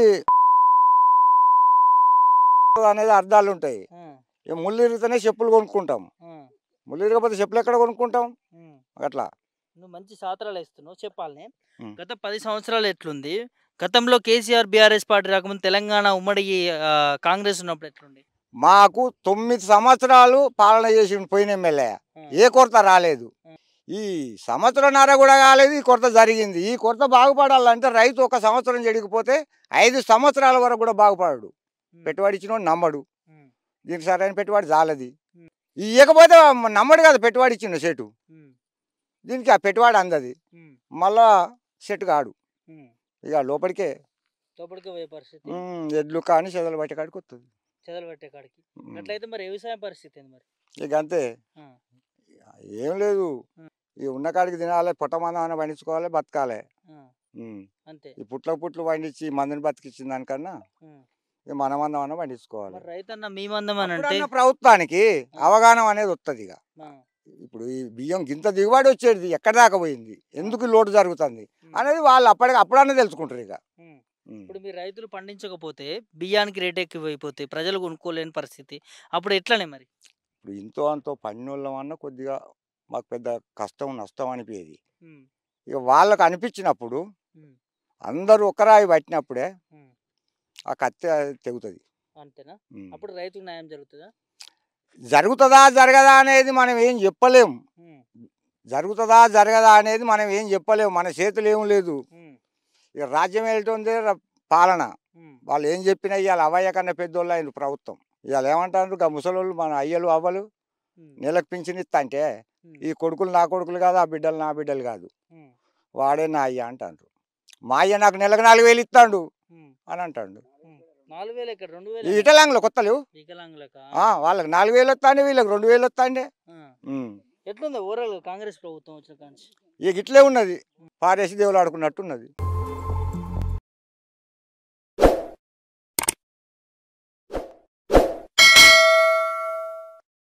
అనేది అర్థాలు ఉంటాయి. ముళ్ళు ఇరిగితేనే చెప్పులు కొనుక్కుంటాం, ముళ్ళు ఇరగకపోతే చెప్పులు ఎక్కడ కొనుక్కుంటాం? అట్లా. నువ్వు మంచి సాత్రాలు వేస్తున్నావు, చెప్పాలని. గత 10 సంవత్సరాలు ఎట్లుంది? గతంలో కేసీఆర్ బీఆర్ఎస్ పార్టీ రాకముందు తెలంగాణ ఉమ్మడి కాంగ్రెస్ ఉన్నప్పుడు ఎట్లుంది? మాకు 9 సంవత్సరాలు పాలన చేసి పోయిన ఎమ్మెల్యే, ఏ కొరత రాలేదు. ఈ సంవత్సరంన్నర కూడా కాలేదు, ఈ కొరత జరిగింది. ఈ కొరత బాగుపడాలంటే రైతు 1 సంవత్సరం చెడిగిపోతే 5 సంవత్సరాల వరకు కూడా బాగుపడాడు. పెట్టుబడి ఇచ్చినోడు నమ్మడు, దీనికి సరైన పెట్టుబడి చాలది. ఇవ్వకపోతే నమ్మడు కదా, పెట్టుబడి ఇచ్చిండు సెటు, దీనికి ఆ పెట్టుబడి అందది, మళ్ళా సెట్ కాడు. ఇక లోపలికే పోయే పరిస్థితి. ఎడ్లు కానీ చెదలు బట్టే కాడికి వస్తుంది. చెదలు పట్టే కాడికి. అట్లయితే మరి వ్యవసాయం పరిస్థితి ఏంది మరి? ఇక అంతే, ఏం లేదు. ఈ ఉన్న కాడికి తినాలి, పొట్టమందం పండించుకోవాలి, బతకాలి. అంతే. ఈ పుట్లు పండించి మందిని బతికిచ్చిన దానికన్నా ఇక మన మందం అన్న పండించుకోవాలి. రైతన్న మీ మందం అని అంటే ప్రభుత్వానికి అవగాహన అనేది వస్తుంది. ఇక ఇప్పుడు ఈ బియ్యం గింత దిగుబడి వచ్చేది ఎక్కడ దాకా పోయింది, ఎందుకు లోటు జరుగుతుంది అనేది వాళ్ళు అప్పుడన్నా తెలుసుకుంటారు. ఇక ఇప్పుడు మీరు రైతులు పండించకపోతే బియ్యానికి రేట్ ఎక్కువైపోతే ప్రజలు కొనుక్కోలేని పరిస్థితి, అప్పుడు ఎట్లనే మరి? ఇప్పుడు ఇంతో అంతో పన్నోళ్ళం అన్న కొద్దిగా మాకు పెద్ద కష్టం నష్టం అనిపించేది. ఇక వాళ్ళకు అనిపించినప్పుడు అందరూ ఒకరాయి పట్టినప్పుడే ఆ కత్తి తెగుతుంది. అంతేనా? అప్పుడు రైతుకు న్యాయం జరుగుతుందా? జరుగుతుందా జరగదా అనేది మనం ఏం చెప్పలేము. జరుగుతుందా జరగదా అనేది మనం ఏం చెప్పలేము, మన చేతులు ఏం లేదు. ఇక రాజ్యం ఏంటంటే పాలన, వాళ్ళు ఏం చెప్పినా ఇవాళ అవయ్య కన్నా పెద్దోళ్ళు అయిన ప్రభుత్వం. ఇవాళ ఏమంటారు, ఆ ముసలోళ్ళు మన అయ్యలు అవ్వలు నెలకు పింఛన్ ఇస్తా అంటే ఈ కొడుకులు నా కొడుకులు కాదు, ఆ బిడ్డలు నా బిడ్డలు కాదు, వాడే నా అయ్య అంటాడు. మా అయ్య నాకు నెలకు 4,000 ఇస్తాడు అని అంటాడు. 4,000 ఎక్కడ? 2,000. ఈ వికలాంగులు కొత్తలు వాళ్ళకి 4,000 వస్తాండి, వీళ్ళకి 2,000 వస్తాండి. ఎట్లుంది ఓవరాల్ కాంగ్రెస్ ప్రభుత్వం వచ్చిన కాంచి? ఇక ఇట్లే ఉన్నది, పారేసి దేవులు ఆడుకున్నట్టు ఉన్నది.